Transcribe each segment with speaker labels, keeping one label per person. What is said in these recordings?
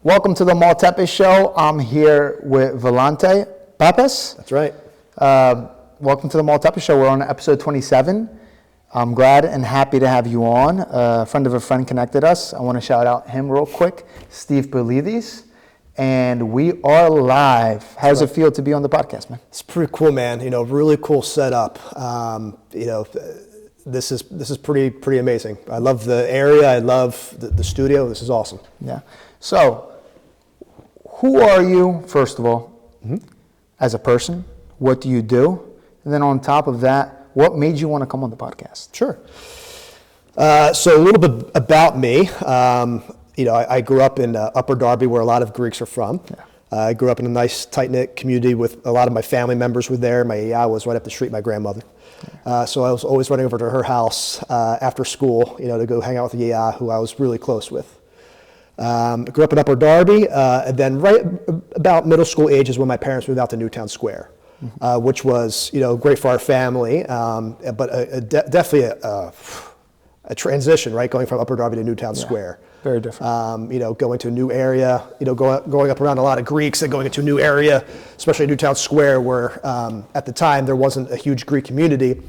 Speaker 1: Welcome to the Maltepes Show. I'm here with Valante Pappas.
Speaker 2: That's right.
Speaker 1: Welcome to the Maltepes Show. We're on episode 27. I'm glad and happy to have you on. A friend of a friend connected us. I want to shout out him real quick, Steve Belidis. And we are live. How does it feel to be on the podcast, man?
Speaker 2: It's pretty cool, man. Really cool setup. This is pretty amazing. I love the area. I love the studio. This is awesome.
Speaker 1: Yeah. So, who are you, first of all, as a person? What do you do? And then on top of that, what made you want to come on the podcast?
Speaker 2: Sure. So a little bit about me. I grew up in Upper Darby, where a lot of Greeks are from. Yeah. I grew up in a nice, tight-knit community with a lot of my family members were there. My yaya was right up the street, my grandmother. So I was always running over to her house after school, to go hang out with the yaya, who I was really close with. Grew up in Upper Darby, and then right about middle school age is when my parents moved out to Newtown Square, which was, great for our family, but definitely a transition, right? Going from Upper Darby to Newtown Square.
Speaker 1: Very different.
Speaker 2: Going to a new area, going up around a lot of Greeks and going into a new area, especially Newtown Square, where at the time there wasn't a huge Greek community,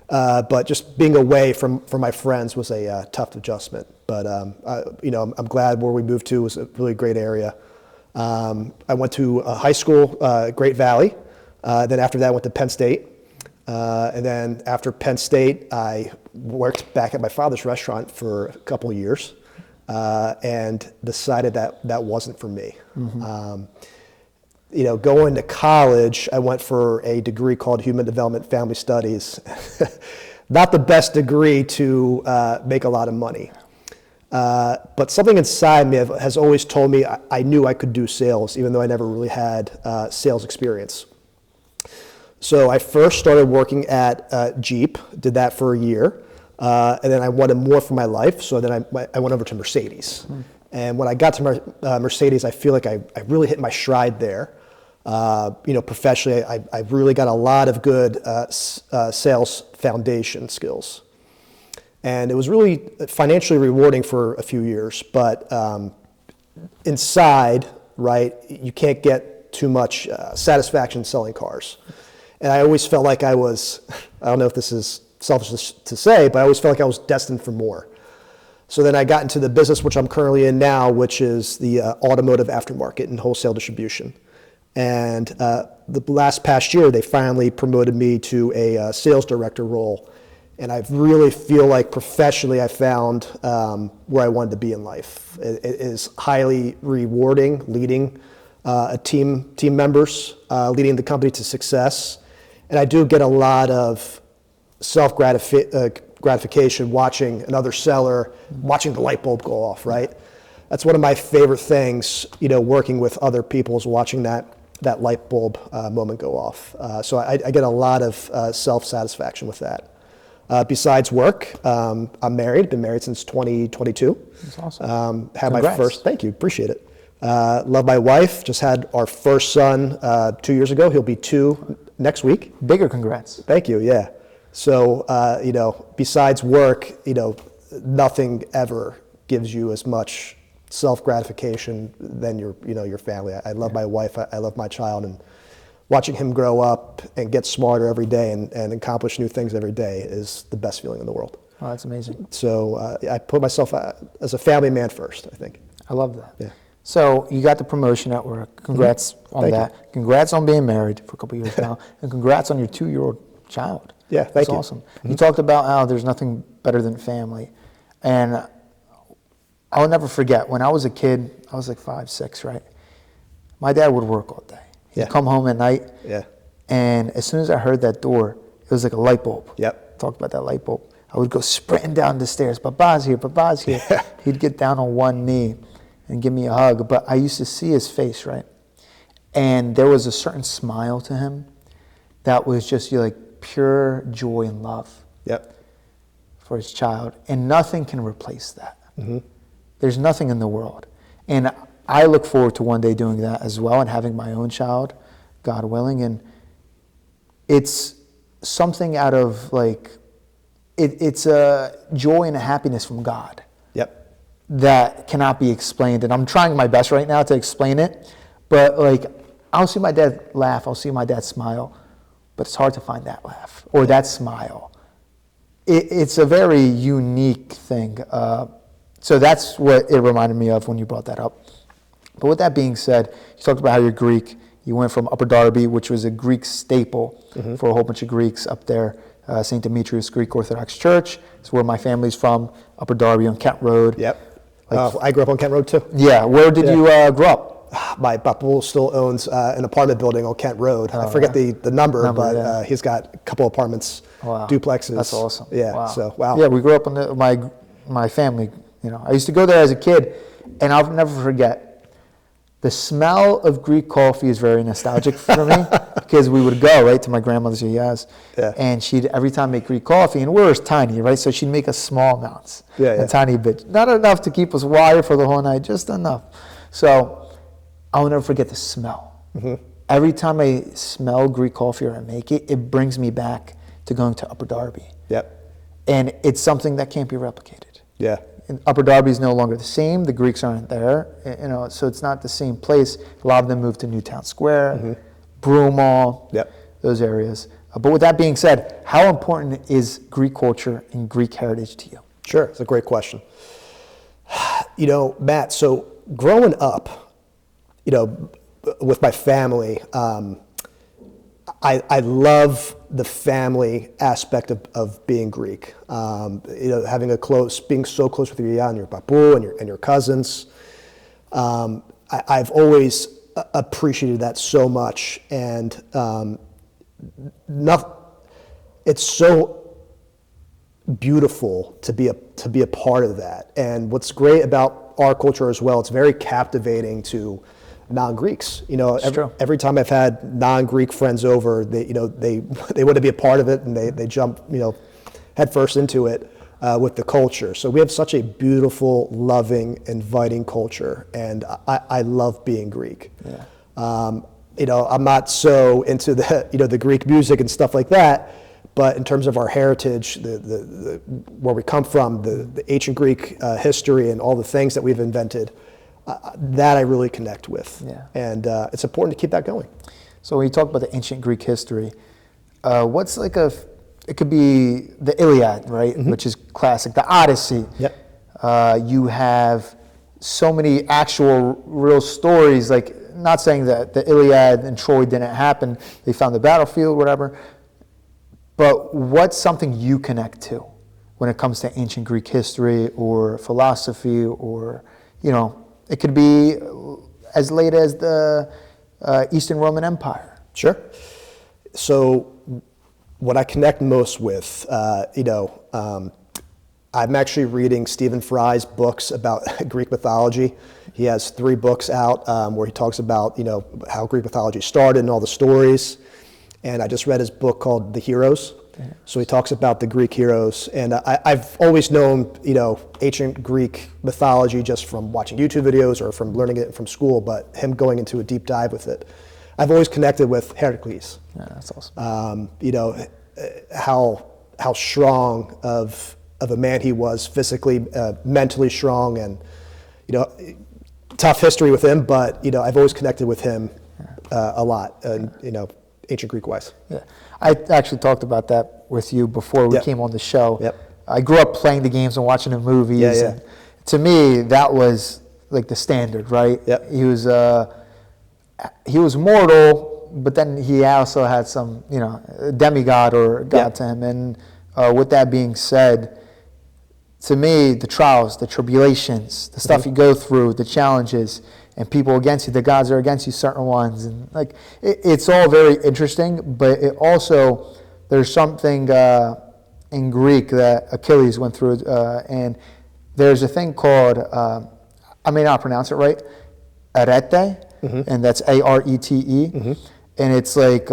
Speaker 2: but just being away from my friends was a tough adjustment. But I'm glad where we moved to was a really great area. I went to high school, Great Valley. Then after that, I went to Penn State. And then after Penn State, I worked back at my father's restaurant for a couple of years. And decided that wasn't for me. Going to college, I went for a degree called Human Development Family Studies. Not the best degree to make a lot of money. But something inside me has always told me I knew I could do sales, even though I never really had sales experience. So I first started working at Jeep, did that for a year. And then I wanted more for my life, so then I went over to Mercedes. And when I got to Mercedes, I feel like I really hit my stride there. Professionally, I really got a lot of good sales foundation skills. And it was really financially rewarding for a few years, but inside, right, you can't get too much satisfaction selling cars. And I always felt like I don't know if this is selfish to say, but I always felt like I was destined for more. So then I got into the business which I'm currently in now, which is the automotive aftermarket and wholesale distribution. And the past year, they finally promoted me to a sales director role. And I really feel like professionally I found where I wanted to be in life. It is highly rewarding leading a team members, leading the company to success. And I do get a lot of self-gratification watching another seller, watching the light bulb go off, right? That's one of my favorite things, working with other people is watching that light bulb moment go off. So I get a lot of self-satisfaction with that. Besides work, I'm married, been married since 2022.
Speaker 1: That's awesome.
Speaker 2: Had my first, thank you, appreciate it. Love my wife, just had our first son 2 years ago. He'll be 2 next week.
Speaker 1: Bigger congrats.
Speaker 2: Thank you, yeah. So, besides work, nothing ever gives you as much self-gratification than your family. I love my wife, I love my child, and watching him grow up and get smarter every day and accomplish new things every day is the best feeling in the world.
Speaker 1: Oh, that's amazing.
Speaker 2: So I put myself as a family man first, I think.
Speaker 1: I love that.
Speaker 2: Yeah.
Speaker 1: So you got the promotion at work. Congrats on that. You. Congrats on being married for a couple of years now. And congrats on your 2-year-old child.
Speaker 2: Yeah, thank
Speaker 1: That's
Speaker 2: you.
Speaker 1: Awesome. You talked about how there's nothing better than family. And I'll never forget, when I was a kid, I was like 5, 6, right? My dad would work all day. He'd come home at night.
Speaker 2: Yeah.
Speaker 1: And as soon as I heard that door, it was like a light bulb.
Speaker 2: Yep.
Speaker 1: Talked about that light bulb. I would go sprinting down the stairs. Papa's here, Papa's here. Yeah. He'd get down on one knee and give me a hug. But I used to see his face, right? And there was a certain smile to him that was just like pure joy and love.
Speaker 2: Yep.
Speaker 1: For his child. And nothing can replace that. There's nothing in the world. And I look forward to one day doing that as well and having my own child, God willing. And it's something out of like, it's a joy and a happiness from God.
Speaker 2: Yep.
Speaker 1: that cannot be explained. And I'm trying my best right now to explain it. But like, I'll see my dad laugh. I'll see my dad smile. But it's hard to find that laugh or that smile. It's a very unique thing. So that's what it reminded me of when you brought that up. But with that being said, you talked about how you're Greek. You went from Upper Darby, which was a Greek staple for a whole bunch of Greeks up there. St. Demetrius Greek Orthodox Church. It's where my family's from, Upper Darby on Kent Road.
Speaker 2: Yep. I grew up on Kent Road too.
Speaker 1: Yeah. Where did you grow up?
Speaker 2: My papa still owns an apartment building on Kent Road. I forget the number, but he's got a couple apartments, duplexes.
Speaker 1: That's awesome.
Speaker 2: Yeah.
Speaker 1: Wow.
Speaker 2: So wow.
Speaker 1: Yeah, we grew up on my family. You know, I used to go there as a kid, and I'll never forget. The smell of Greek coffee is very nostalgic for me because we would go right to my grandmother's and she'd every time make Greek coffee, and we were tiny, right? So she'd make us small amounts, a tiny bit, not enough to keep us wired for the whole night, just enough. So I'll never forget the smell. Every time I smell Greek coffee or I make it, it brings me back to going to Upper Darby.
Speaker 2: Yep.
Speaker 1: And it's something that can't be replicated.
Speaker 2: Yeah.
Speaker 1: And Upper Darby is no longer the same. The Greeks aren't there, you know, so it's not the same place. A lot of them moved to Newtown Square, Broomall, those areas. But with that being said, how important is Greek culture and Greek heritage to you?
Speaker 2: Sure, it's a great question. You know, Matt, so growing up, you know, with my family, I love the family aspect of being Greek. You know, being so close with your and your babu and your cousins. I've always appreciated that so much, and it's so beautiful to be a part of that. And what's great about our culture as well, it's very captivating to non-Greeks. You know, every time I've had non-Greek friends over, they want to be a part of it, and they jump, you know, head first into it with the culture. So we have such a beautiful, loving, inviting culture, and I love being Greek. Yeah. You know, I'm not so into the Greek music and stuff like that, but in terms of our heritage, the where we come from, the ancient Greek history and all the things that we've invented, that I really connect with.
Speaker 1: Yeah.
Speaker 2: And it's important to keep that going.
Speaker 1: So when you talk about the ancient Greek history, what's like it could be the Iliad, right? Which is classic, the Odyssey.
Speaker 2: Yep.
Speaker 1: You have so many actual real stories, like not saying that the Iliad and Troy didn't happen, they found the battlefield, whatever, but what's something you connect to when it comes to ancient Greek history or philosophy, or, you know, it could be as late as the Eastern Roman Empire.
Speaker 2: Sure. So what I connect most with, I'm actually reading Stephen Fry's books about Greek mythology. He has 3 books out where he talks about, you know, how Greek mythology started and all the stories. And I just read his book called The Heroes. Yeah. So he talks about the Greek heroes. And I've always known, you know, ancient Greek mythology just from watching YouTube videos or from learning it from school, but him going into a deep dive with it. I've always connected with Heracles.
Speaker 1: Yeah, that's awesome.
Speaker 2: You know, how strong of a man he was physically, mentally strong, and, you know, tough history with him, but, you know, I've always connected with him a lot, you know, ancient Greek wise.
Speaker 1: Yeah, I actually talked about that with you before we came on the show.
Speaker 2: Yep.
Speaker 1: I grew up playing the games and watching the movies.
Speaker 2: Yeah, yeah.
Speaker 1: And to me, that was like the standard, right?
Speaker 2: Yep.
Speaker 1: He was mortal, but then he also had some, you know, demigod or god to him. And with that being said, to me, the trials, the tribulations, the stuff you go through, the challenges, and people against you, the gods are against you, certain ones, and like it's all very interesting. But it also, there's something in Greek that Achilles went through, and there's a thing called I may not pronounce it right, arete, and that's Arete, and it's like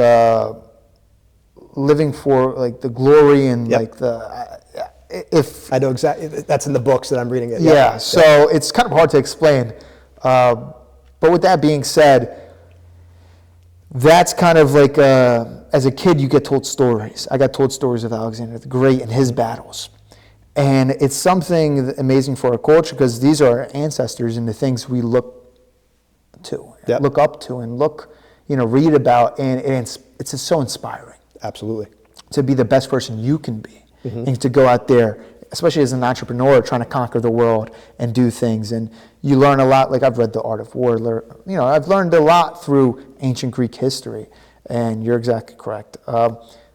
Speaker 1: living for like the glory and like the. If
Speaker 2: I know exactly, that's in the books that I'm reading it.
Speaker 1: Yeah, so it's kind of hard to explain. But with that being said, that's kind of like, as a kid, you get told stories. I got told stories of Alexander the Great and his battles. And it's something amazing for our culture because these are our ancestors and the things we look to, look up to, and read about, and it's just so inspiring.
Speaker 2: Absolutely.
Speaker 1: To be the best person you can be, and to go out there, especially as an entrepreneur, trying to conquer the world and do things. And you learn a lot. Like I've read The Art of War. I've learned a lot through ancient Greek history, and you're exactly correct.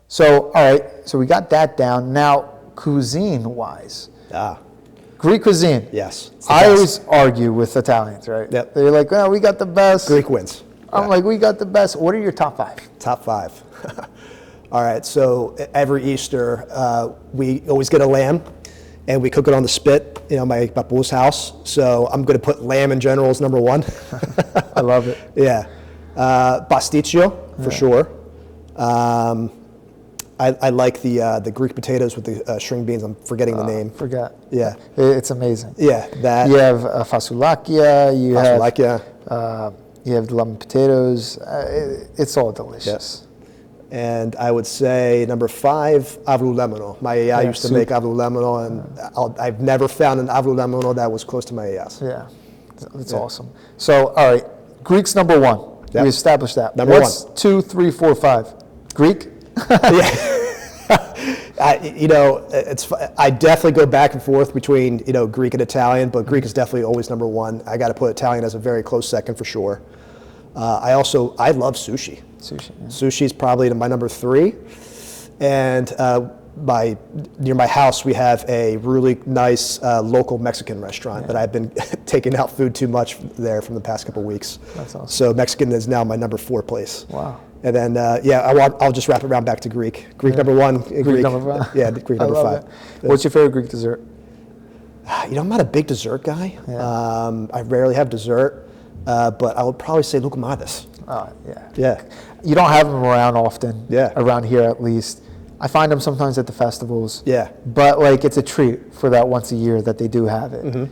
Speaker 1: So all right, so we got that down. Now, cuisine-wise, Greek cuisine.
Speaker 2: Yes.
Speaker 1: I always argue with Italians, right?
Speaker 2: Yep.
Speaker 1: They're like, "Oh, we got the best."
Speaker 2: Greek wins.
Speaker 1: I'm like, "We got the best." What are your top 5?
Speaker 2: Top 5. All right, so every Easter, we always get a lamb, and we cook it on the spit, my papu's house. So I'm going to put lamb in general as number 1.
Speaker 1: I love it.
Speaker 2: Yeah. Pasticcio, for sure. I like the Greek potatoes with the string beans. I'm forgetting the name.
Speaker 1: Forgot.
Speaker 2: Yeah.
Speaker 1: It's amazing.
Speaker 2: Yeah, that.
Speaker 1: You have fasoulakia. You have the lemon potatoes. It's all delicious.
Speaker 2: Yes. And I would say number 5, avrulemino. My yaya used to make avrulemino, and I've never found an avrulemino that was close to my yaya's.
Speaker 1: Yeah, that's awesome. So, all right, Greek's number 1.
Speaker 2: Yep.
Speaker 1: We established that.
Speaker 2: Number
Speaker 1: What's
Speaker 2: 1?
Speaker 1: 2, 3, 4, 5? Greek?
Speaker 2: I definitely go back and forth between Greek and Italian, but Greek is definitely always number 1. I got to put Italian as a very close second for sure. I love sushi. Sushi is probably my number 3, and near my house we have a really nice local Mexican restaurant, but I've been taking out food too much there from the past couple weeks.
Speaker 1: That's awesome.
Speaker 2: So Mexican is now my number 4 place.
Speaker 1: Wow.
Speaker 2: And then I'll just wrap it around back to Greek. Greek number 1. Greek
Speaker 1: number 5.
Speaker 2: Yeah, Greek number 5.
Speaker 1: What's your favorite Greek dessert?
Speaker 2: I'm not a big dessert guy.
Speaker 1: Yeah.
Speaker 2: I rarely have dessert, but I would probably say loukoumades.
Speaker 1: Oh, yeah.
Speaker 2: Yeah.
Speaker 1: You don't have them around often.
Speaker 2: Yeah.
Speaker 1: Around here, at least. I find them sometimes at the festivals.
Speaker 2: Yeah.
Speaker 1: But it's a treat for that once a year that they do have it.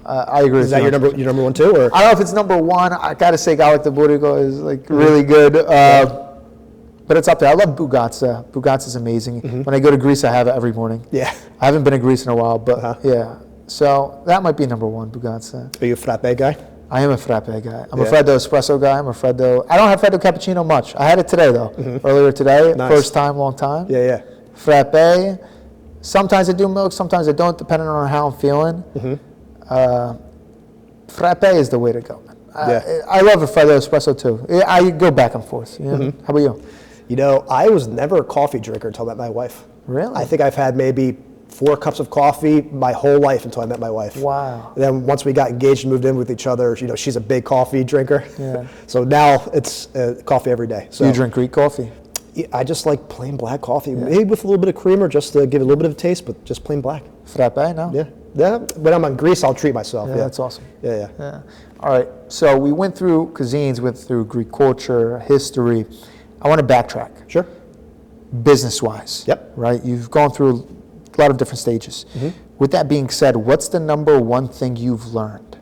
Speaker 1: I agree.
Speaker 2: Is that your number 1 too, or?
Speaker 1: I don't know if it's number 1. I gotta say, garlic de burrico is really good. But it's up there. I love bugatsa. Bugatsa is amazing. When I go to Greece, I have it every morning.
Speaker 2: Yeah.
Speaker 1: I haven't been to Greece in a while, but yeah. So that might be number 1, bugatsa.
Speaker 2: Are you a frappe guy?
Speaker 1: I am a frappe guy. I'm a Freddo espresso guy. I don't have Freddo cappuccino much. I had it today though. Earlier today.
Speaker 2: Nice.
Speaker 1: First time, long time.
Speaker 2: Yeah.
Speaker 1: Frappe. Sometimes I do milk. Sometimes I don't, depending on how I'm feeling. Frappe is the way to go. I love a Freddo espresso too. I go back and forth. How about you?
Speaker 2: I was never a coffee drinker until I met my wife.
Speaker 1: Really?
Speaker 2: I think I've had maybe 4 cups of coffee my whole life until I met my wife.
Speaker 1: Wow.
Speaker 2: And then once we got engaged and moved in with each other, she's a big coffee drinker.
Speaker 1: Yeah.
Speaker 2: So now it's coffee every day. So
Speaker 1: Do you drink Greek coffee?
Speaker 2: I just like plain black coffee, maybe with a little bit of creamer just to give it a little bit of a taste, but just plain black.
Speaker 1: Frappe, no?
Speaker 2: Yeah. When I'm in Greece, I'll treat myself.
Speaker 1: Yeah, that's awesome.
Speaker 2: Yeah.
Speaker 1: All right. So we went through cuisines, went through Greek culture, history. I want to backtrack.
Speaker 2: Sure.
Speaker 1: Business-wise.
Speaker 2: Yep.
Speaker 1: Right? You've gone through a lot of different stages. With that being said, what's the number 1 thing you've learned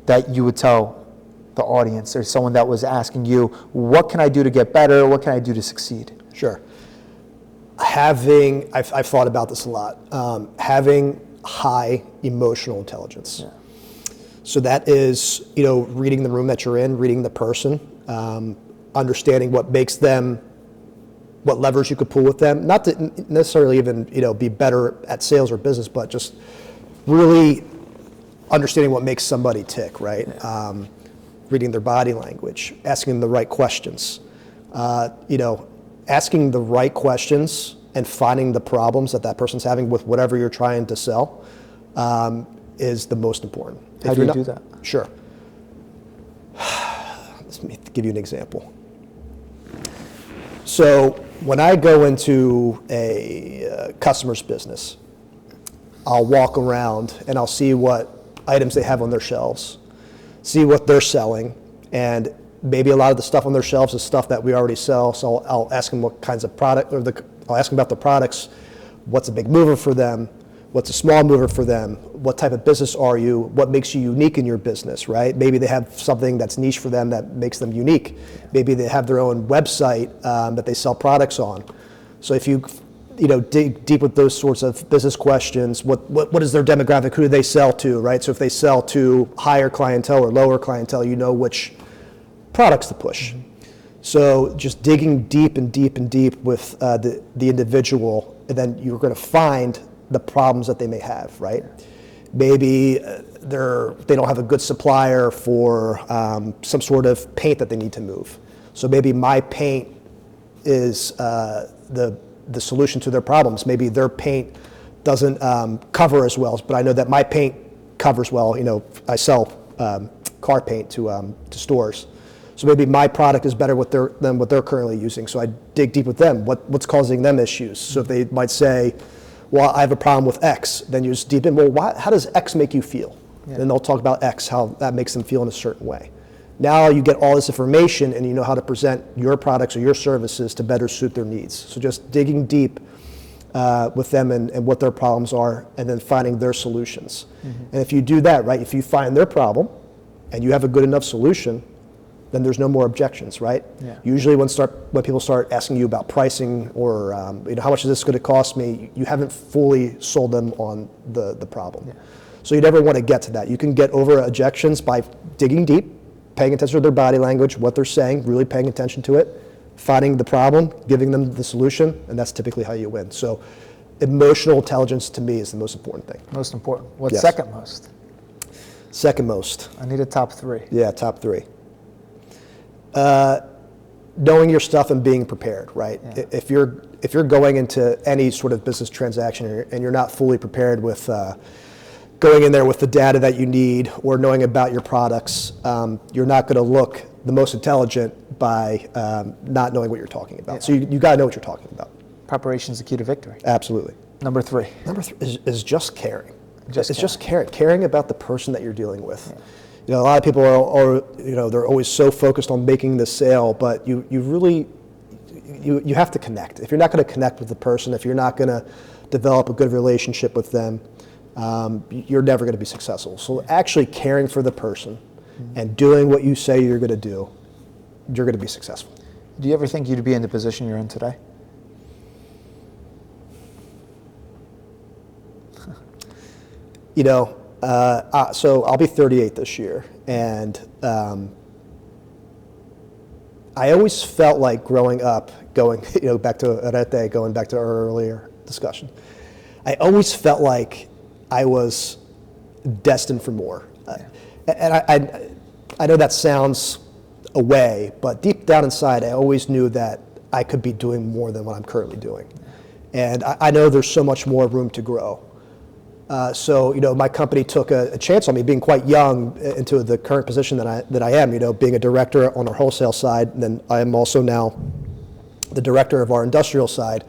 Speaker 1: that you would tell the audience or someone that was asking you, what can I do to get better? What can I do to succeed?
Speaker 2: Sure. I've thought about this a lot, having high emotional intelligence.
Speaker 1: Yeah.
Speaker 2: So that is, reading the room that you're in, reading the person, understanding what makes them, what levers you could pull with them, not to necessarily even, be better at sales or business, but just really understanding what makes somebody tick, right?
Speaker 1: Yeah.
Speaker 2: Reading their body language, asking them the right questions, asking the right questions and finding the problems that person's having with whatever you're trying to sell is the most important.
Speaker 1: How do you do that?
Speaker 2: Sure. Let me give you an example. So when I go into a customer's business, I'll walk around and I'll see what items they have on their shelves, see what they're selling, and maybe a lot of the stuff on their shelves is stuff that we already sell. So I'll ask them what kinds of product, I'll ask them about the products. What's a big mover for them? What's a small mover for them? What type of business are you? What makes you unique in your business, right? Maybe they have something that's niche for them that makes them unique. Maybe they have their own website that they sell products on. So if you dig deep with those sorts of business questions. What is their demographic? Who do they sell to, right? So if they sell to higher clientele or lower clientele, you know which products to push. So just digging deep and deep and deep with the individual, and then you're going to find the problems that they may have, right? Maybe they don't have a good supplier for some sort of paint that they need to move. So maybe my paint is the solution to their problems. Maybe their paint doesn't cover as well, but I know that my paint covers well. I sell car paint to stores. So maybe my product is better than what they're currently using. So I dig deep with them. What's causing them issues? So if they might say, well, I have a problem with X, then you just deep in, well, how does X make you feel? Yeah. Then they'll talk about X, how that makes them feel in a certain way. Now you get all this information and you know how to present your products or your services to better suit their needs. So just digging deep with them and what their problems are, and then finding their solutions. And if you do that, right, if you find their problem and you have a good enough solution, then there's no more objections, right?
Speaker 1: Yeah.
Speaker 2: Usually when people start asking you about pricing or how much is this going to cost me, you haven't fully sold them on the problem. Yeah. So you never want to get to that. You can get over objections by digging deep, paying attention to their body language, what they're saying, really paying attention to it, finding the problem, giving them the solution, and that's typically how you win. So emotional intelligence to me is the most important thing.
Speaker 1: Most important. What's second most?
Speaker 2: Second most.
Speaker 1: I need a top three.
Speaker 2: Yeah, top three. Knowing your stuff and being prepared, right? Yeah. If you're going into any sort of business transaction and you're not fully prepared with going in there with the data that you need or knowing about your products, you're not going to look the most intelligent by not knowing what you're talking about. Yeah. So you got to know what you're talking about.
Speaker 1: Preparation is the key to victory.
Speaker 2: Absolutely.
Speaker 1: Number three.
Speaker 2: Number three is just caring. Just caring about the person that you're dealing with. Yeah. A lot of people are they're always so focused on making the sale, but you really have to connect. If you're not going to connect with the person, if you're not going to develop a good relationship with them, you're never going to be successful. So actually caring for the person and doing what you say you're going to do, you're going to be successful.
Speaker 1: Do you ever think you'd be in the position you're in today?
Speaker 2: So I'll be 38 this year, and I always felt like growing up, going back to Arete, going back to our earlier discussion, I always felt like I was destined for more. And I know that sounds away, but deep down inside, I always knew that I could be doing more than what I'm currently doing. And I know there's so much more room to grow. So my company took a chance on me being quite young into the current position that I am, being a director on our wholesale side, and then I am also now the director of our industrial side,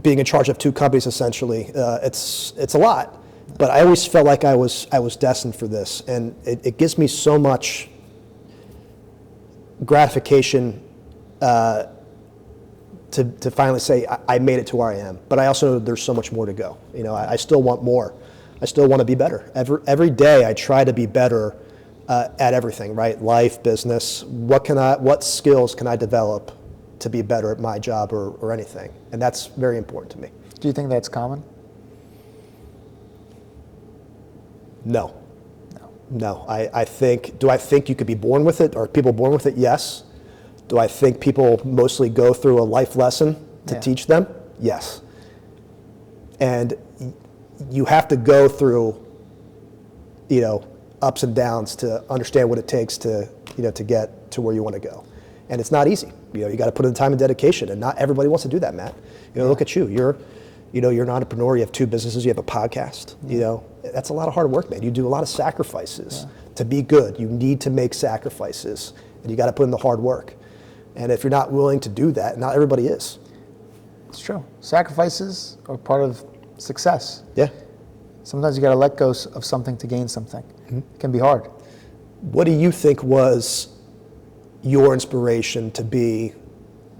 Speaker 2: being in charge of two companies essentially. It's a lot, but I always felt like I was destined for this, and it gives me so much gratification to finally say I made it to where I am. But I also know there's so much more to go. I still want more. I still want to be better. Every day I try to be better at everything, right? Life, business. What skills can I develop to be better at my job or anything? And that's very important to me.
Speaker 1: Do you think that's common?
Speaker 2: No. I think, do I think you could be born with it? Are people born with it? Yes. Do I think people mostly go through a life lesson to teach them? Yes. And you have to go through, ups and downs to understand what it takes to get to where you want to go. And it's not easy. You got to put in the time and dedication, and not everybody wants to do that, Matt. Look at you. You're an entrepreneur. You have two businesses. You have a podcast. That's a lot of hard work, man. You do a lot of sacrifices to be good. You need to make sacrifices, and you got to put in the hard work. And if you're not willing to do that, not everybody is.
Speaker 1: It's true. Sacrifices are part of success.
Speaker 2: Yeah.
Speaker 1: Sometimes you got to let go of something to gain something. Mm-hmm. It can be hard.
Speaker 2: What do you think was your inspiration to be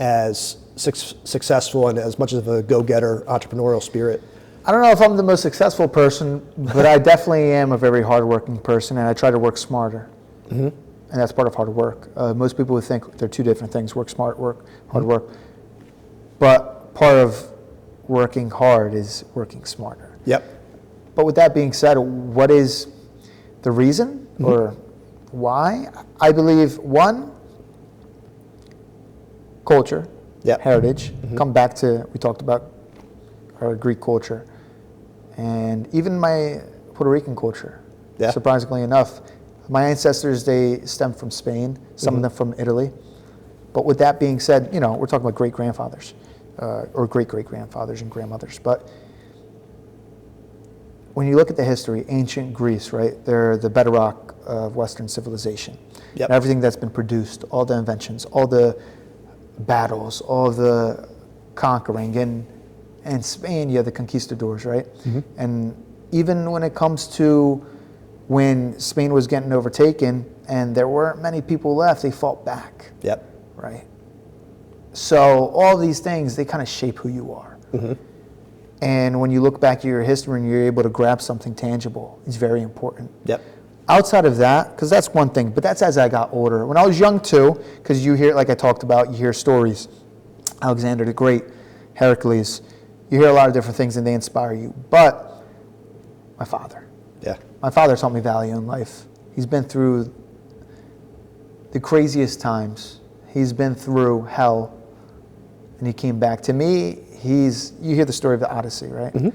Speaker 2: as successful and as much of a go-getter entrepreneurial spirit?
Speaker 1: I don't know if I'm the most successful person, but I definitely am a very hardworking person, and I try to work smarter. Mm-hmm. And that's part of hard work. Most people would think they're two different things: work smart, work hard work. But part of working hard is working smarter.
Speaker 2: Yep.
Speaker 1: But with that being said, what is the reason or why? I believe, one, culture,
Speaker 2: Yep.
Speaker 1: heritage. Come back to, we talked about our Greek culture. And even my Puerto Rican culture,
Speaker 2: Yeah.
Speaker 1: surprisingly enough. My ancestors, they stem from Spain, some of them from Italy. But with that being said, you know, we're talking about great-grandfathers or great-great-grandfathers and grandmothers. But when you look at the history, ancient Greece, right, they're the bedrock of Western civilization.
Speaker 2: Yep.
Speaker 1: Everything that's been produced, all the inventions, all the battles, all the conquering. And Spain, you have the conquistadors, right? And even when it comes to when Spain was getting overtaken and there weren't many people left, they fought back.
Speaker 2: Yep.
Speaker 1: Right? So all these things, they kind of shape who you are. And when you look back at your history and you're able to grab something tangible, it's very important.
Speaker 2: Yep.
Speaker 1: Outside of that, because that's one thing, but that's as I got older. When I was young too, because you hear, like I talked about, you hear stories. Alexander the Great, Heracles, you hear a lot of different things and they inspire you. But my father.
Speaker 2: Yeah.
Speaker 1: My father taught me value in life. He's been through the craziest times. He's been through hell, and he came back. To me, you hear the story of the Odyssey, right?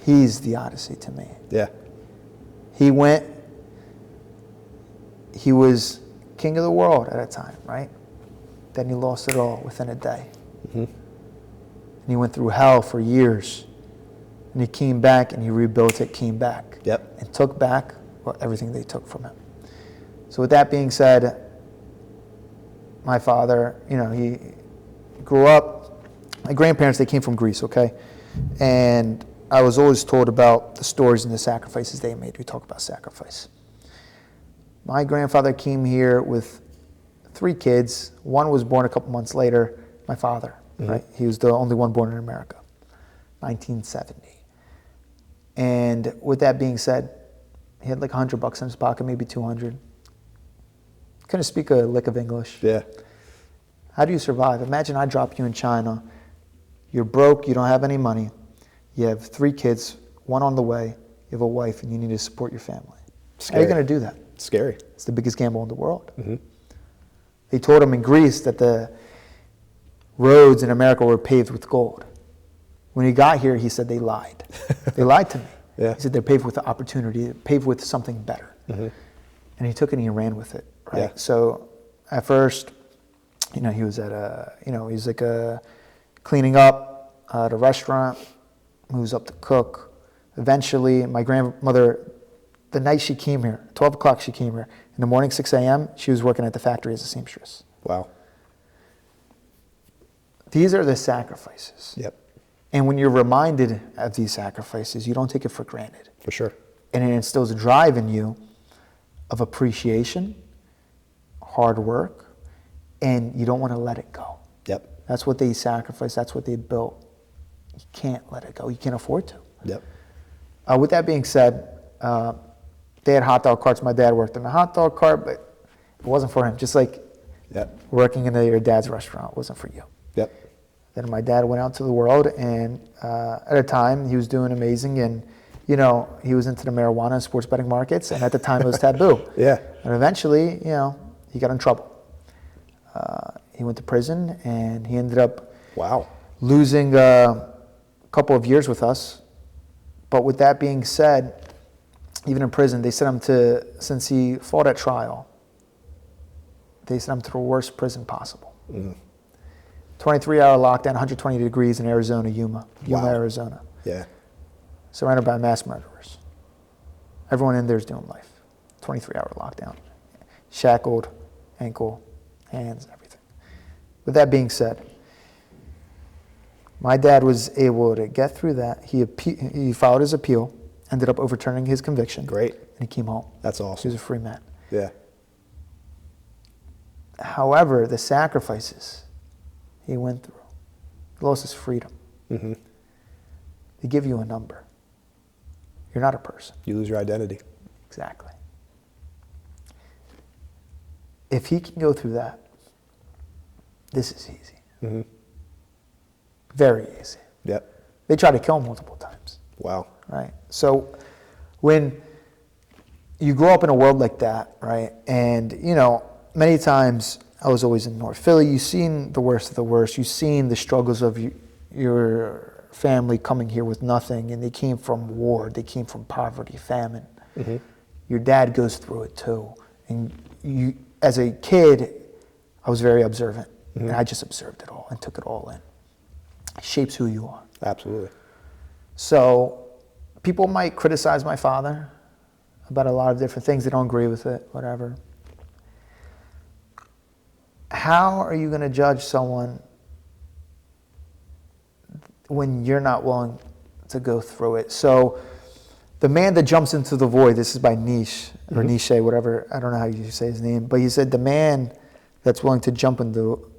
Speaker 1: He's the Odyssey to me.
Speaker 2: Yeah.
Speaker 1: He was king of the world at a time, right? Then he lost it all within a day. And he went through hell for years. And he came back and he rebuilt it, came back.
Speaker 2: Yep.
Speaker 1: And took back everything they took from him. So with that being said, my father, you know, he grew up, my grandparents, they came from Greece, okay? And I was always told about the stories and the sacrifices they made. We talk about sacrifice. My grandfather came here with 3 kids. One was born a couple months later, my father, right? He was the only one born in America, 1970. And with that being said, he had like $100 in his pocket, maybe 200. Couldn't speak a lick of English.
Speaker 2: Yeah.
Speaker 1: How do you survive? Imagine I drop you in China. You're broke, you don't have any money. You have 3 kids, 1 on the way. You have a wife, and you need to support your family.
Speaker 2: Scary.
Speaker 1: How are you going to do that?
Speaker 2: Scary.
Speaker 1: It's the biggest gamble in the world. They told him in Greece that the roads in America were paved with gold. When he got here, he said they lied. They lied to me.
Speaker 2: Yeah.
Speaker 1: He said they're paved with the opportunity, paved with something better. And he took it and he ran with it, right?
Speaker 2: Yeah.
Speaker 1: So at first, you know, he was he's like cleaning up at a restaurant, moves up to cook. Eventually, my grandmother, the night she came here, 12 o'clock she came here. In the morning, 6 a.m., she was working at the factory as a seamstress.
Speaker 2: Wow.
Speaker 1: These are the sacrifices.
Speaker 2: Yep.
Speaker 1: And when you're reminded of these sacrifices, you don't take it for granted.
Speaker 2: For sure.
Speaker 1: And it instills a drive in you of appreciation, hard work, and you don't want to let it go.
Speaker 2: Yep.
Speaker 1: That's what they sacrificed. That's what they built. You can't let it go. You can't afford to.
Speaker 2: Yep.
Speaker 1: With that being said, they had hot dog carts. My dad worked in a hot dog cart, but it wasn't for him. Just like
Speaker 2: Yep.
Speaker 1: working in your dad's restaurant wasn't for you.
Speaker 2: Yep.
Speaker 1: Then my dad went out to the world, and at a time he was doing amazing, and you know he was into the marijuana and sports betting markets, and at the time it was taboo.
Speaker 2: Yeah.
Speaker 1: And eventually, you know, he got in trouble. He went to prison, and he ended up
Speaker 2: Wow.
Speaker 1: losing a couple of years with us. But with that being said, even in prison, they sent him to, since he fought at trial, they sent him to the worst prison possible. 23-hour lockdown, 120 degrees in Arizona, Yuma,
Speaker 2: Wow.
Speaker 1: Arizona.
Speaker 2: Yeah.
Speaker 1: Surrounded by mass murderers. Everyone in there is doing life. 23-hour lockdown. Shackled, ankle, hands, everything. With that being said, my dad was able to get through that. He filed his appeal, ended up overturning his conviction.
Speaker 2: Great.
Speaker 1: And he came home.
Speaker 2: That's
Speaker 1: He
Speaker 2: awesome.
Speaker 1: was a free man.
Speaker 2: Yeah.
Speaker 1: However, the sacrifices he went through, he lost his freedom. They give you a number. You're not a person.
Speaker 2: You lose your identity.
Speaker 1: Exactly. If he can go through that, this is easy. Very easy.
Speaker 2: Yep.
Speaker 1: They tried to kill him multiple times.
Speaker 2: Wow.
Speaker 1: Right? So when you grow up in a world like that, right, and, you know, many times I was always in North Philly, you've seen the worst of the worst. You've seen the struggles of your family coming here with nothing, and they came from war, they came from poverty, famine. Mm-hmm. Your dad goes through it too. And you, as a kid, I was very observant, and I just observed it all and took it all in. It shapes who you are.
Speaker 2: Absolutely.
Speaker 1: So people might criticize my father about a lot of different things. They don't agree with it, whatever. How are you going to judge someone when you're not willing to go through it? So the man that jumps into the void, this is by Nietzsche, or Nietzsche, whatever, I don't know how you say his name, but he said the man that's willing to jump into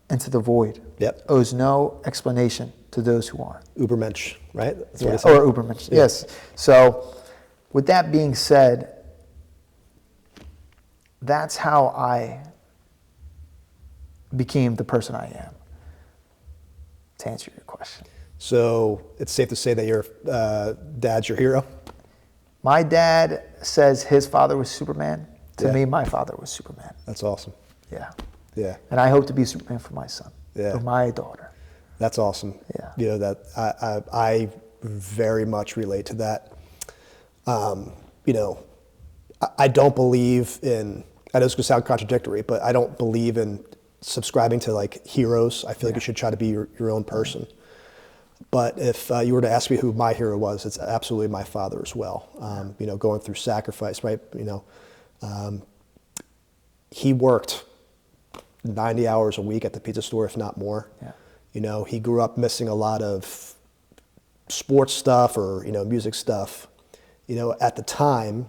Speaker 1: the void owes no explanation to those who aren't.
Speaker 2: Ubermensch, right? That's what
Speaker 1: Yeah,
Speaker 2: he said.
Speaker 1: or Ubermensch, yes. So with that being said, that's how I became the person I am, to answer your question.
Speaker 2: So it's safe to say that your dad's your hero?
Speaker 1: My dad says his father was Superman. To
Speaker 2: Yeah.
Speaker 1: me, my father was Superman.
Speaker 2: That's awesome.
Speaker 1: Yeah.
Speaker 2: Yeah.
Speaker 1: And I hope to be Superman for my son,
Speaker 2: Yeah.
Speaker 1: or my daughter.
Speaker 2: That's awesome.
Speaker 1: Yeah.
Speaker 2: You know, that I very much relate to that. You know, I don't believe in, I know it's going to sound contradictory, but I don't believe in subscribing to like heroes. I feel like you should try to be your own person. But if you were to ask me who my hero was, it's absolutely my father as well. You know, going through sacrifice, right? You know, he worked 90 hours a week at the pizza store, if not more.
Speaker 1: Yeah.
Speaker 2: You know, he grew up missing a lot of sports stuff or, you know, music stuff. You know, at the time,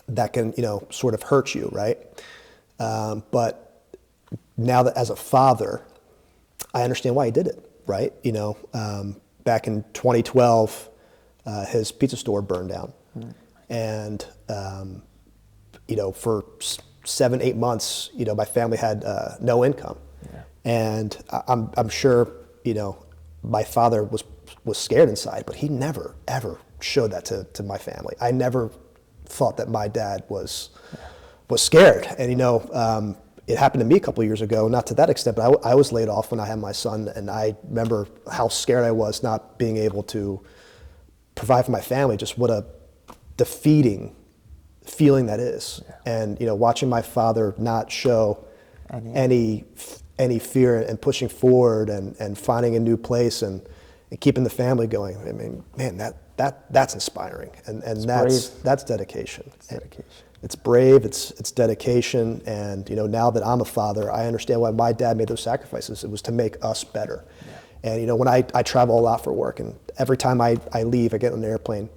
Speaker 2: that can, you know, sort of hurt you, right? But now that as a father, I understand why he did it, right? You know, back in 2012, his pizza store burned down. And, you know, for 7-8 months, you know, my family had no income. Yeah. And I'm sure, you know, my father was scared inside, but he never, ever showed that to my family. I never thought that my dad was scared. And, you know, it happened to me a couple of years ago, not to that extent, but I was laid off when I had my son, and I remember how scared I was not being able to provide for my family, just what a defeating feeling that is. Yeah. And, you know, watching my father not show any fear and pushing forward and finding a new place and keeping the family going. I mean, man, that's inspiring, and that's dedication.
Speaker 1: It's dedication.
Speaker 2: It's brave. It's dedication. And, you know, now that I'm a father, I understand why my dad made those sacrifices. It was to make us better. Yeah. And, you know, when I travel a lot for work, and every time I leave, I get on an airplane,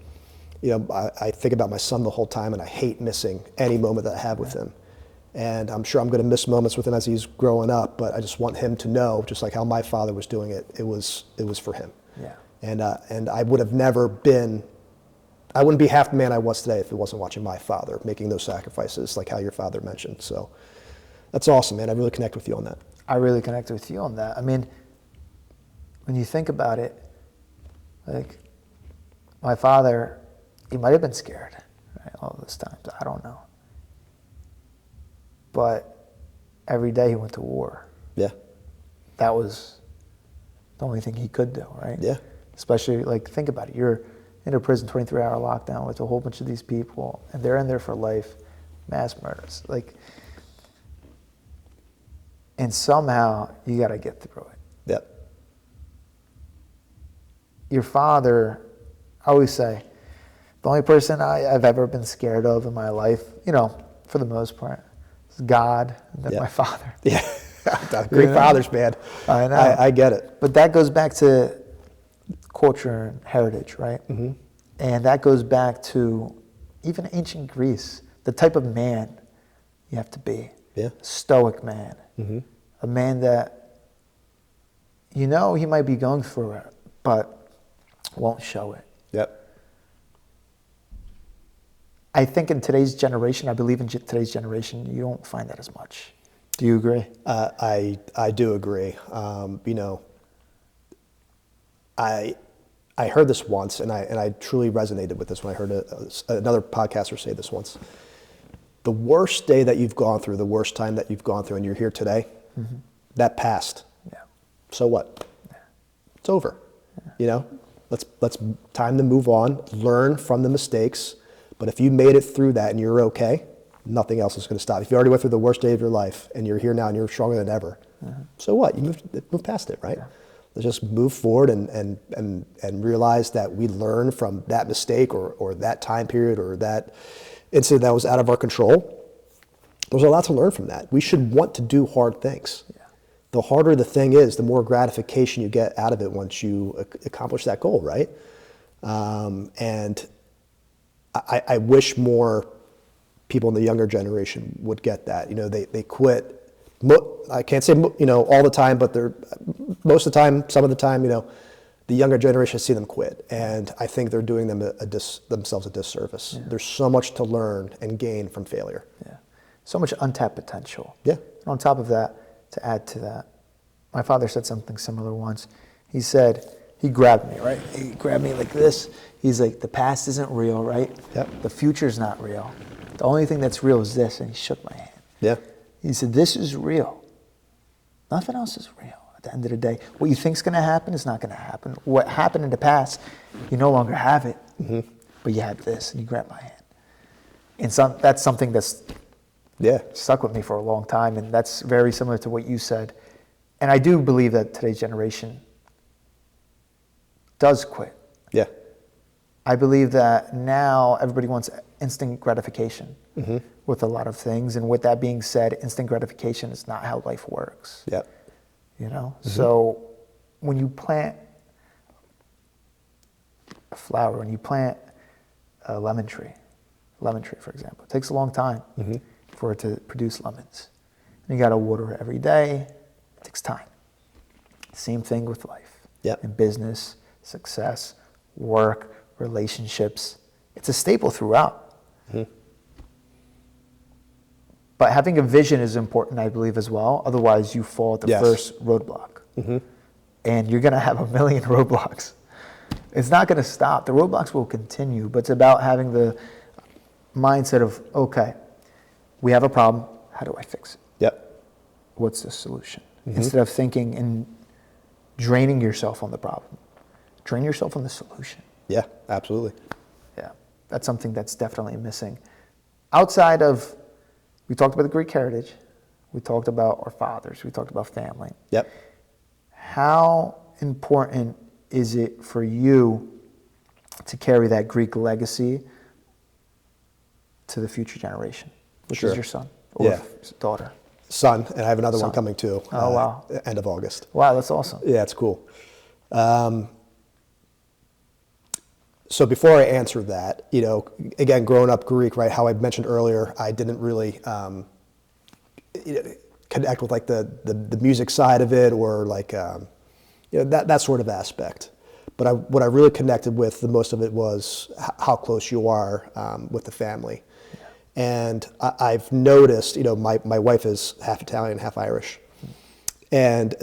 Speaker 2: you know, I think about my son the whole time, and I hate missing any moment that I have with him. And I'm sure I'm going to miss moments with him as he's growing up, but I just want him to know, just like how my father was doing it, it was for him.
Speaker 1: Yeah.
Speaker 2: And I would have never been, I wouldn't be half the man I was today if it wasn't watching my father making those sacrifices, like how your father mentioned. So that's awesome, man. I really connect with you on that.
Speaker 1: I really connect with you on that. I mean, when you think about it, like, my father, he might have been scared, right, all those times. I don't know. But every day he went to war.
Speaker 2: Yeah.
Speaker 1: That was the only thing he could do, right?
Speaker 2: Yeah.
Speaker 1: Especially, like, think about it. You're in a prison, 23-hour lockdown with a whole bunch of these people, and they're in there for life, mass murders. Like, and somehow you got to get through it.
Speaker 2: Yep.
Speaker 1: Your father, I always say, the only person I've ever been scared of in my life, you know, for the most part, is God and then my father.
Speaker 2: Yeah. Great fathers, man.
Speaker 1: I know.
Speaker 2: I get it.
Speaker 1: But that goes back to culture and heritage, right? Mm-hmm. And that goes back to even ancient Greece, the type of man you have to be.
Speaker 2: Yeah.
Speaker 1: Stoic man. Mm-hmm. A man that, you know, he might be going through it, but won't show it.
Speaker 2: Yep.
Speaker 1: I think in today's generation, I believe in today's generation, you don't find that as much. Do you agree?
Speaker 2: I do agree. You know, I heard this once, and I truly resonated with this when I heard another podcaster say this once. The worst day that you've gone through, the worst time that you've gone through, and you're here today, that passed.
Speaker 1: Yeah.
Speaker 2: So what? Yeah. It's over. Yeah. You know, let's time to move on, learn from the mistakes. But if you made it through that and you're okay, nothing else is going to stop. If you already went through the worst day of your life and you're here now and you're stronger than ever, so what? You move past it, right? Yeah. Let's just move forward and realize that we learn from that mistake or that time period or that incident that was out of our control. There's a lot to learn from that. We should want to do hard things. Yeah. The harder the thing is, the more gratification you get out of it once you accomplish that goal, right? And I wish more people in the younger generation would get that. You know, they quit. I can't say, you know, all the time, but they're most of the time, some of the time, you know, the younger generation see them quit, and I think they're doing themselves a disservice. Yeah. There's so much to learn and gain from failure.
Speaker 1: Yeah, so much untapped potential.
Speaker 2: Yeah.
Speaker 1: And on top of that, to add to that, my father said something similar once. He said, he grabbed me, right? He grabbed me like this. He's like, the past isn't real, right?
Speaker 2: Yep.
Speaker 1: The future's not real. The only thing that's real is this, and he shook my hand.
Speaker 2: Yeah.
Speaker 1: He said, this is real. Nothing else is real. At the end of the day, what you think's going to happen is not going to happen. What happened in the past, you no longer have it, but you had this, and you grabbed my hand. And that's something that's stuck with me for a long time, and that's very similar to what you said. And I do believe that today's generation does quit.
Speaker 2: Yeah.
Speaker 1: I believe that now everybody wants instant gratification with a lot of things, and with that being said, instant gratification is not how life works.
Speaker 2: Yeah.
Speaker 1: You know, so when you plant a flower, when you plant a lemon tree, for example, it takes a long time for it to produce lemons. And you got to water it every day. It takes time. Same thing with life.
Speaker 2: Yep.
Speaker 1: In business, success, work, relationships. It's a staple throughout. But having a vision is important, I believe, as well. Otherwise, you fall at the first roadblock. And you're going to have a million roadblocks. It's not going to stop. The roadblocks will continue, but it's about having the mindset of, okay, we have a problem. How do I fix it?
Speaker 2: Yep.
Speaker 1: What's the solution? Instead of thinking and draining yourself on the problem, drain yourself on the solution.
Speaker 2: Yeah, absolutely.
Speaker 1: Yeah, that's something that's definitely missing. Outside of, we talked about the Greek heritage, we talked about our fathers, we talked about family.
Speaker 2: Yep.
Speaker 1: How important is it for you to carry that Greek legacy to the future generation, which is your son or daughter?
Speaker 2: Son, and I have another one coming too.
Speaker 1: Oh, wow.
Speaker 2: End of August.
Speaker 1: Wow, that's awesome.
Speaker 2: Yeah, it's cool. So before I answer that, you know, again, growing up Greek, right, how I mentioned earlier, I didn't really connect with like the music side of it or like, you know, that sort of aspect. But what I really connected with, the most of it was how close you are with the family. And I've noticed, you know, my wife is half Italian, half Irish. And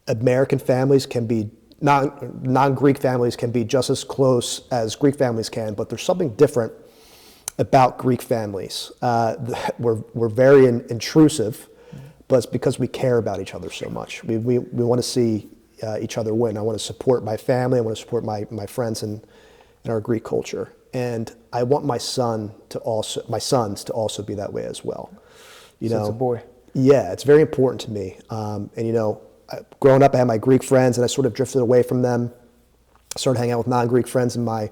Speaker 2: American families can be, non-Greek families can be just as close as Greek families can, but there's something different about Greek families. We're very intrusive, but it's because we care about each other so much. We want to see each other win. I want to support my family. I want to support my friends in our Greek culture. And I want my sons to also be that way as well. You know,
Speaker 1: it's a boy.
Speaker 2: Yeah, it's very important to me. And you know, growing up, I had my Greek friends, and I sort of drifted away from them. Started hanging out with non-Greek friends in my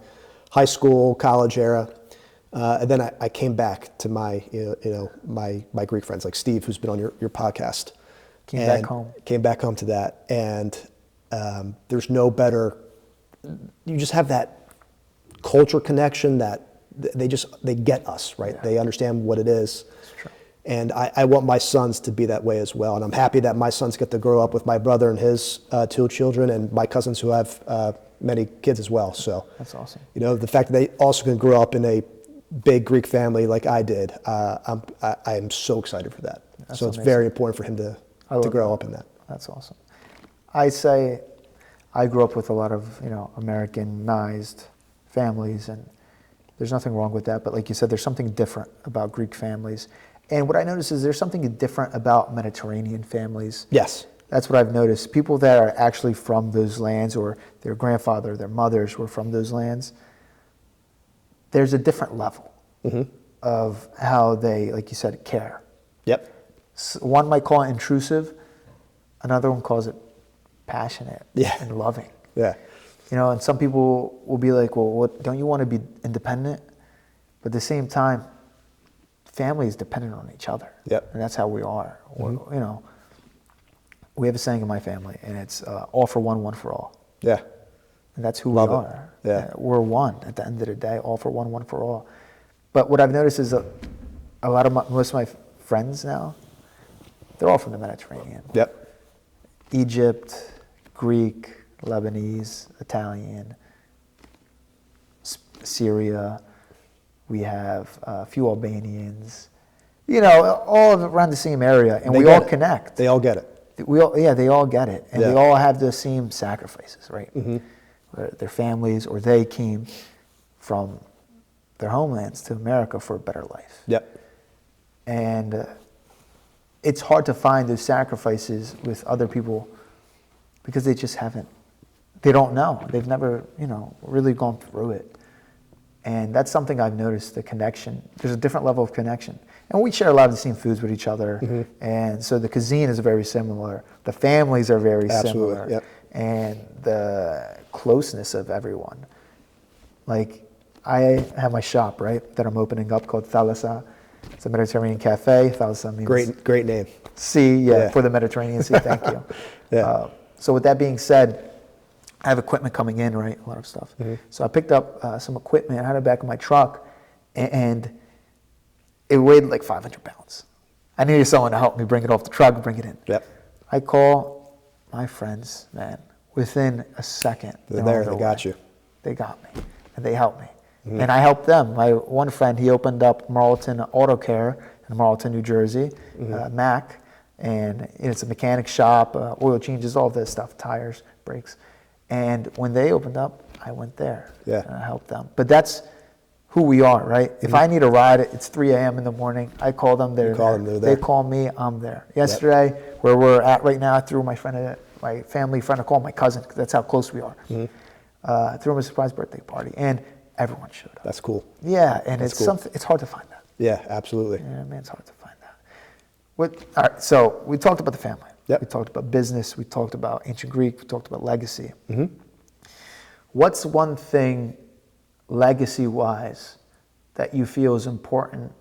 Speaker 2: high school, college era, and then I came back to my my Greek friends, like Steve, who's been on your podcast.
Speaker 1: Came back home.
Speaker 2: Came back home to that, and there's no better. You just have that culture connection that they get us, right? Yeah. They understand what it is.
Speaker 1: That's true.
Speaker 2: And I want my sons to be that way as well. And I'm happy that my sons get to grow up with my brother and his 2 children, and my cousins who have many kids as well. So
Speaker 1: that's awesome.
Speaker 2: You know, the fact that they also can grow up in a big Greek family like I did, I am so excited for that. That's so amazing. It's very important for him to grow up in that.
Speaker 1: That's awesome. I say, I grew up with a lot of, Americanized families, and there's nothing wrong with that. But like you said, there's something different about Greek families. And what I noticed is there's something different about Mediterranean families.
Speaker 2: Yes.
Speaker 1: That's what I've noticed. People that are actually from those lands, or their grandfather, their mothers were from those lands, there's a different level of how they, like you said, care.
Speaker 2: Yep.
Speaker 1: One might call it intrusive. Another one calls it passionate and loving.
Speaker 2: Yeah.
Speaker 1: And some people will be like, well, don't you want to be independent? But at the same time, family is dependent on each other.
Speaker 2: Yep.
Speaker 1: And that's how we are. We have a saying in my family, and it's all for one for all.
Speaker 2: Yeah.
Speaker 1: And that's who
Speaker 2: Love
Speaker 1: we
Speaker 2: it.
Speaker 1: are.
Speaker 2: Yeah.
Speaker 1: We're one at the end of the day, all for one for all. But what I've noticed is a lot of most of my friends now, they're all from the Mediterranean.
Speaker 2: Yep.
Speaker 1: Egypt, Greek, Lebanese, Italian, Syria. We have a few Albanians. All around the same area, and we all connect.
Speaker 2: They all get it.
Speaker 1: They all get it, and they all have the same sacrifices, right? Their families, or they came from their homelands to America for a better life.
Speaker 2: Yep.
Speaker 1: And it's hard to find those sacrifices with other people because they just haven't. They don't know. They've never, really gone through it. And that's something I've noticed, the connection. There's a different level of connection. And we share a lot of the same foods with each other. And so the cuisine is very similar. The families are very similar.
Speaker 2: Yep.
Speaker 1: And the closeness of everyone. Like, I have my shop, right, that I'm opening up called Thalassa. It's a Mediterranean Cafe. Thalassa means...
Speaker 2: Great name.
Speaker 1: Sea, for the Mediterranean Sea, thank you. So with that being said, I have equipment coming in, right? A lot of stuff. So I picked up some equipment. I had it back in my truck, and it weighed like 500 pounds. I needed someone to help me bring it off the truck and bring it in.
Speaker 2: Yep.
Speaker 1: I call my friends, man. Within a second,
Speaker 2: they're there. They got you.
Speaker 1: They got me, and they helped me, and I helped them. My one friend, he opened up Marlton Auto Care in Marlton, New Jersey, Mac, and it's a mechanic shop, oil changes, all this stuff, tires, brakes. And when they opened up, I went there.
Speaker 2: Yeah.
Speaker 1: And I helped them. But that's who we are, right? If I need a ride, it's 3 a.m. in the morning. I call them. They're there. They call me. I'm there. Yesterday, where we're at right now, I threw my family friend a call, my cousin, because that's how close we are. I threw him a surprise birthday party, and everyone showed up.
Speaker 2: That's cool.
Speaker 1: Yeah, and
Speaker 2: That's
Speaker 1: it's
Speaker 2: cool.
Speaker 1: something. It's hard to find that.
Speaker 2: Yeah, absolutely.
Speaker 1: Yeah, man, it's hard to find that. All right, so we talked about the family.
Speaker 2: Yep.
Speaker 1: We talked about business. We talked about ancient Greek. We talked about legacy. What's one thing, legacy-wise, that you feel is important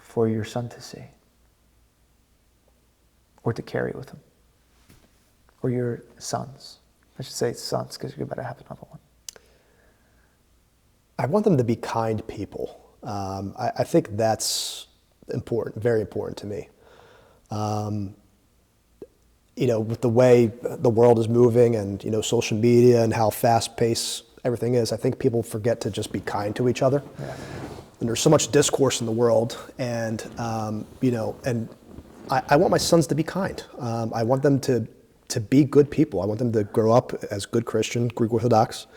Speaker 1: for your son to see or to carry with him? Or your sons? I should say sons, because you're about to have another one.
Speaker 2: I want them to be kind people. I think that's important, very important to me. With the way the world is moving and, social media and how fast-paced everything is, I think people forget to just be kind to each other.
Speaker 1: Yeah.
Speaker 2: And there's so much discourse in the world, and, and I want my sons to be kind. I want them to be good people. I want them to grow up as good Christian, Greek Orthodox.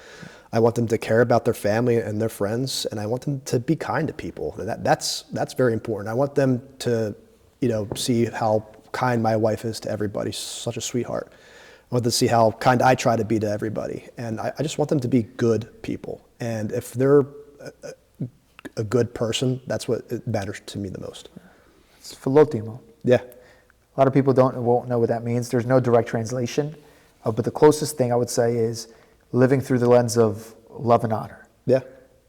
Speaker 2: I want them to care about their family and their friends, and I want them to be kind to people. That's very important. I want them to, see how kind my wife is to everybody. She's such a sweetheart. I want them to see how kind I try to be to everybody. And I just want them to be good people. And if they're a good person, that's what it matters to me the most.
Speaker 1: It's philotimo.
Speaker 2: Yeah.
Speaker 1: A lot of people won't know what that means. There's no direct translation. But the closest thing I would say is living through the lens of love and honor.
Speaker 2: Yeah.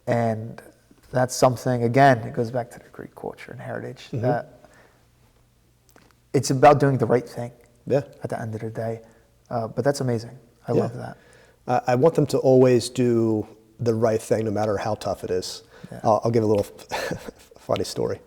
Speaker 1: And that's something, again, it goes back to the Greek culture and heritage, that it's about doing the right thing at the end of the day. But that's amazing. I love that.
Speaker 2: I want them to always do the right thing, no matter how tough it is. Yeah. I'll give a little funny story.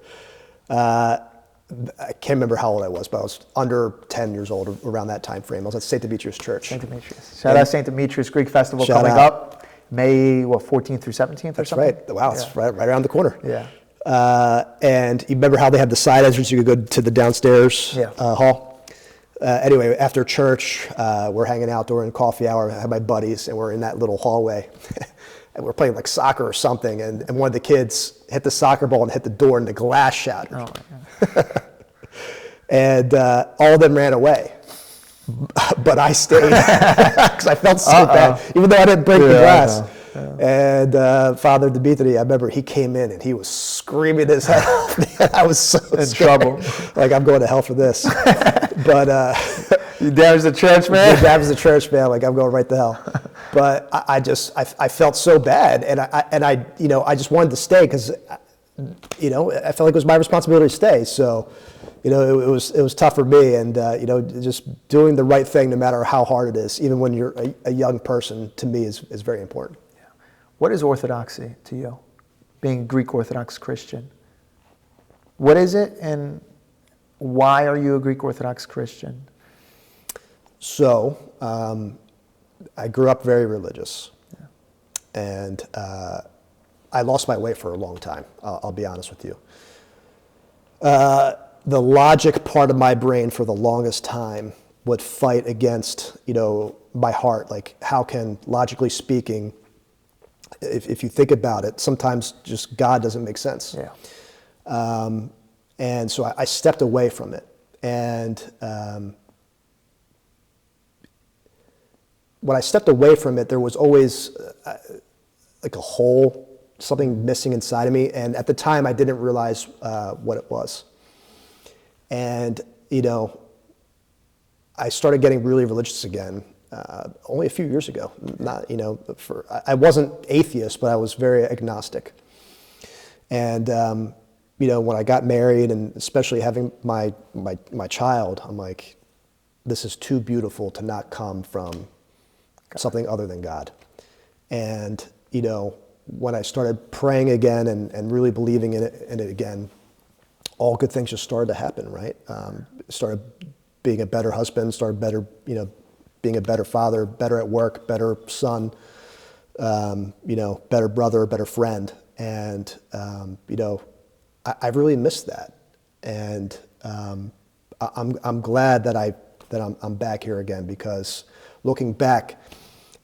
Speaker 2: I can't remember how old I was, but I was under 10 years old around that time frame. I was at St. Demetrius Church.
Speaker 1: St. Demetrius. Shout out St. Demetrius Greek Festival coming up May 14th through 17th or something?
Speaker 2: Right. Wow, it's right around the corner.
Speaker 1: Yeah.
Speaker 2: And you remember how they have the side entrance? You could go to the downstairs hall. Anyway, after church, we're hanging out during coffee hour. I have my buddies, and we're in that little hallway. And we're playing like soccer or something, and one of the kids hit the soccer ball and hit the door, and the glass shattered.
Speaker 1: Oh my God.
Speaker 2: And all of them ran away. But I stayed because I felt so bad, even though I didn't break the glass. And Father Dimitri, I remember he came in and he was screaming his head off. Man, I was so
Speaker 1: In
Speaker 2: scared.
Speaker 1: trouble.
Speaker 2: Like, I'm going to hell for this. But
Speaker 1: You damaged the church, man.
Speaker 2: that was the church, man. Like, I'm going right to hell. But I felt so bad, and I just wanted to stay because, I felt like it was my responsibility to stay. So, it was tough for me, and just doing the right thing, no matter how hard it is, even when you're a young person, to me is very important.
Speaker 1: Yeah. What is orthodoxy to you? Being a Greek Orthodox Christian. What is it, and why are you a Greek Orthodox Christian?
Speaker 2: So, I grew up very religious, and I lost my way for a long time. I'll be honest with you. The logic part of my brain for the longest time would fight against, my heart. Like, how can, logically speaking, if you think about it, sometimes just God doesn't make sense.
Speaker 1: Yeah.
Speaker 2: And so I stepped away from it. And when I stepped away from it, there was always like a hole, something missing inside of me. And at the time, I didn't realize what it was. And, I started getting really religious again only a few years ago. Not, I wasn't atheist, but I was very agnostic. And, when I got married, and especially having my child, I'm like, this is too beautiful to not come from something other than God. And, when I started praying again and really believing in it again, all good things just started to happen, right? Started being a better husband, started being a better father, better at work, better son, better brother, better friend. And, I really missed that. And I'm glad that I'm back here again, because looking back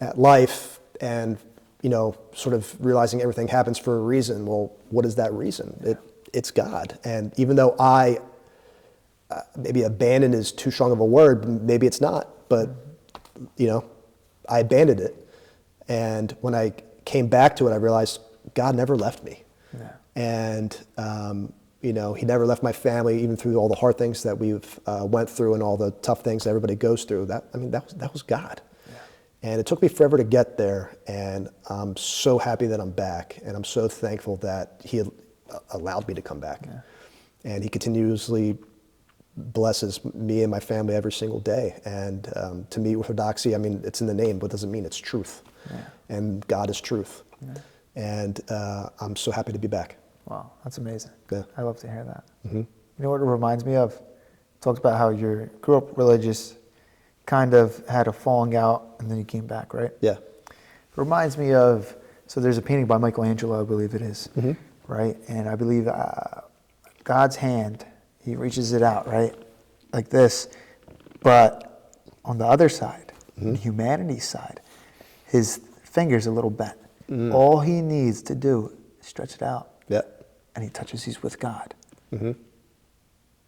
Speaker 2: at life and, sort of realizing everything happens for a reason. Well, what is that reason? It's God. And even though I, maybe abandon is too strong of a word, maybe it's not, but, I abandoned it. And when I came back to it, I realized God never left me.
Speaker 1: Yeah.
Speaker 2: And, He never left my family, even through all the hard things that we've went through and all the tough things that everybody goes through. That was God. Yeah. And it took me forever to get there. And I'm so happy that I'm back. And I'm so thankful that He allowed me to come back. Yeah. And He continuously blesses me and my family every single day. And to me, orthodoxy, it's in the name, but it doesn't mean it's truth. Yeah. And God is truth. Yeah. And I'm so happy to be back.
Speaker 1: Wow, that's amazing.
Speaker 2: Yeah.
Speaker 1: I love to hear that.
Speaker 2: Mm-hmm.
Speaker 1: You know what it reminds me of? Talks about how you grew up religious, kind of had a falling out, and then you came back, right?
Speaker 2: Yeah.
Speaker 1: It reminds me of, so there's a painting by Michelangelo, I believe it is,
Speaker 2: mm-hmm.
Speaker 1: right? And I believe God's hand, He reaches it out, right? Like this. But on the other side,
Speaker 2: mm-hmm.
Speaker 1: humanity's side, His finger's a little bent.
Speaker 2: Mm-hmm.
Speaker 1: All He needs to do is stretch it out.
Speaker 2: Yeah.
Speaker 1: And He touches, He's with God.
Speaker 2: Mm-hmm.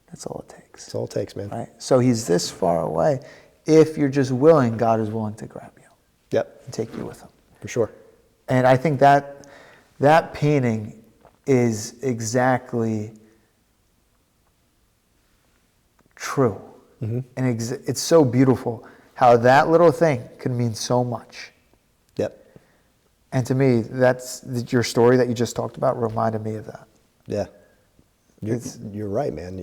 Speaker 1: That's all it takes.
Speaker 2: That's all it takes, man.
Speaker 1: Right? So He's this far away. If you're just willing, God is willing to grab you.
Speaker 2: Yep.
Speaker 1: And take you with Him.
Speaker 2: For sure.
Speaker 1: And I think that painting is exactly true. Mm-hmm. And it's so beautiful how that little thing can mean so much.
Speaker 2: Yep.
Speaker 1: And to me, that's your story that you just talked about reminded me of that.
Speaker 2: Yeah. You're right, man.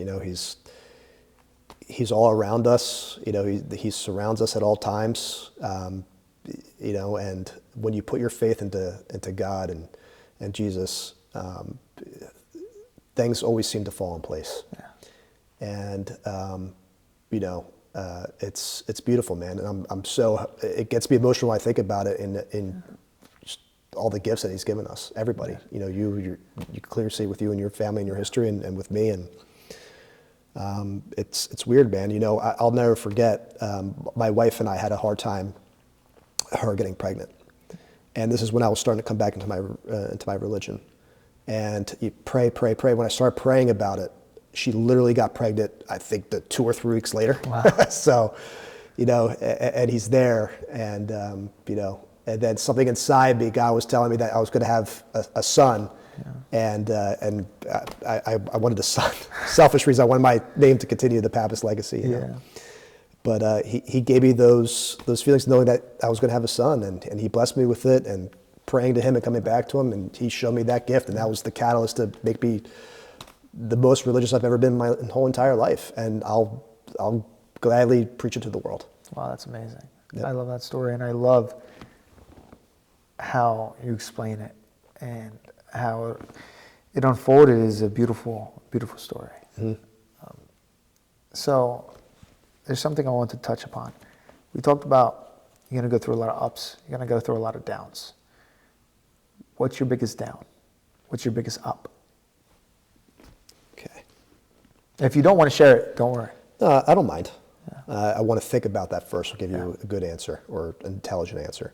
Speaker 2: He's all around us. He surrounds us at all times. And when you put your faith into God and Jesus, things always seem to fall in place. Yeah. And it's beautiful, man. And it gets me emotional when I think about it in just all the gifts that He's given us, everybody. You clearly see with you and your family and your history and with me. And It's weird, man. I'll never forget. My wife and I had a hard time her getting pregnant, and this is when I was starting to come back into my religion. And you pray. When I started praying about it, she literally got pregnant. I think 2 or 3 weeks later.
Speaker 1: Wow.
Speaker 2: So, and he's there, and and then something inside me, God was telling me that I was going to have a son. Yeah. And I wanted a son. Selfish reason, I wanted my name to continue the Pappas legacy. You know? But he gave me those feelings, knowing that I was going to have a son, and he blessed me with it, and praying to him and coming back to him, and he showed me that gift, and that was the catalyst to make me the most religious I've ever been in my whole entire life, and I'll gladly preach it to the world.
Speaker 1: Wow, that's amazing.
Speaker 2: Yep.
Speaker 1: I love that story, and I love how you explain it and how it unfolded is a beautiful, beautiful story. Mm-hmm. So there's something I want to touch upon. We talked about you're going to go through a lot of ups. You're going to go through a lot of downs. What's your biggest down? What's your biggest up?
Speaker 2: Okay.
Speaker 1: If you don't want to share it, don't worry.
Speaker 2: I don't mind. Yeah. I want to think about that first. I'll give you a good answer or an intelligent answer.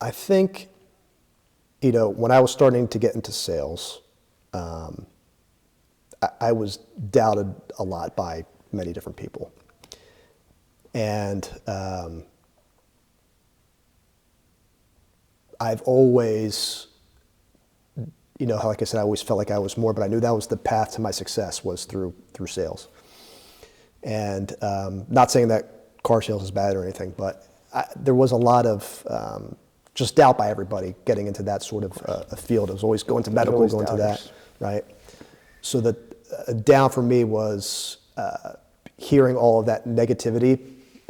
Speaker 2: I think, when I was starting to get into sales, I was doubted a lot by many different people. And I've always, like I said, I always felt like I was more, but I knew that was the path to my success, was through sales. And not saying that car sales is bad or anything, but there was a lot of just doubt by everybody getting into that sort of a field. I was always going to medical, going to that, right? So the down for me was hearing all of that negativity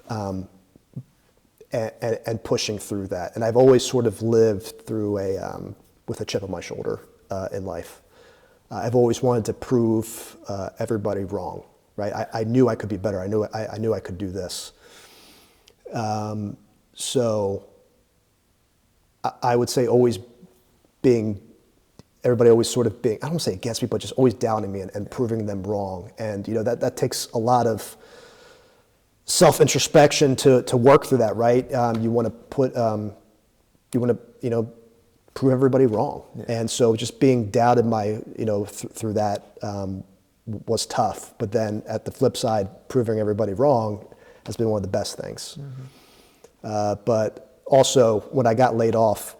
Speaker 2: and pushing through that. And I've always sort of lived through with a chip on my shoulder in life. I've always wanted to prove everybody wrong, right? I knew I could be better. I knew I could do this. So I would say everybody always sort of being, I don't want to say against me, but just always doubting me and proving them wrong. And, that takes a lot of self-introspection to work through that, right? You want to prove everybody wrong. Yeah. And so just being doubted through that was tough. But then at the flip side, proving everybody wrong has been one of the best things. Mm-hmm. But also, when I got laid off,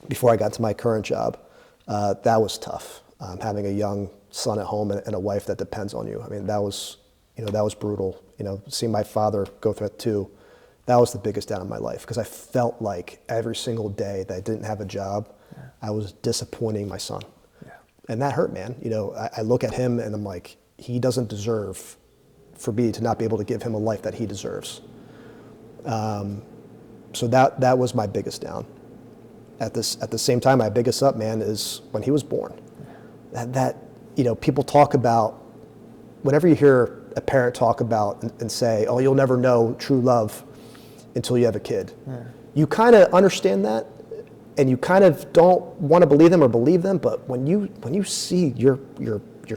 Speaker 2: before I got to my current job, that was tough. Having a young son at home and a wife that depends on you. I mean, that was brutal. Seeing my father go through it too, that was the biggest down in my life, because I felt like every single day that I didn't have a job, I was disappointing my son. Yeah. And that hurt, man. I look at him and I'm like, he doesn't deserve for me to not be able to give him a life that he deserves. So that was my biggest down. At the same time, my biggest up, man, is when he was born. That people talk about, whenever you hear a parent talk about and say, oh, you'll never know true love until you have a kid. Yeah. You kind of understand that, and you kind of don't want to believe them or believe them, but when you see your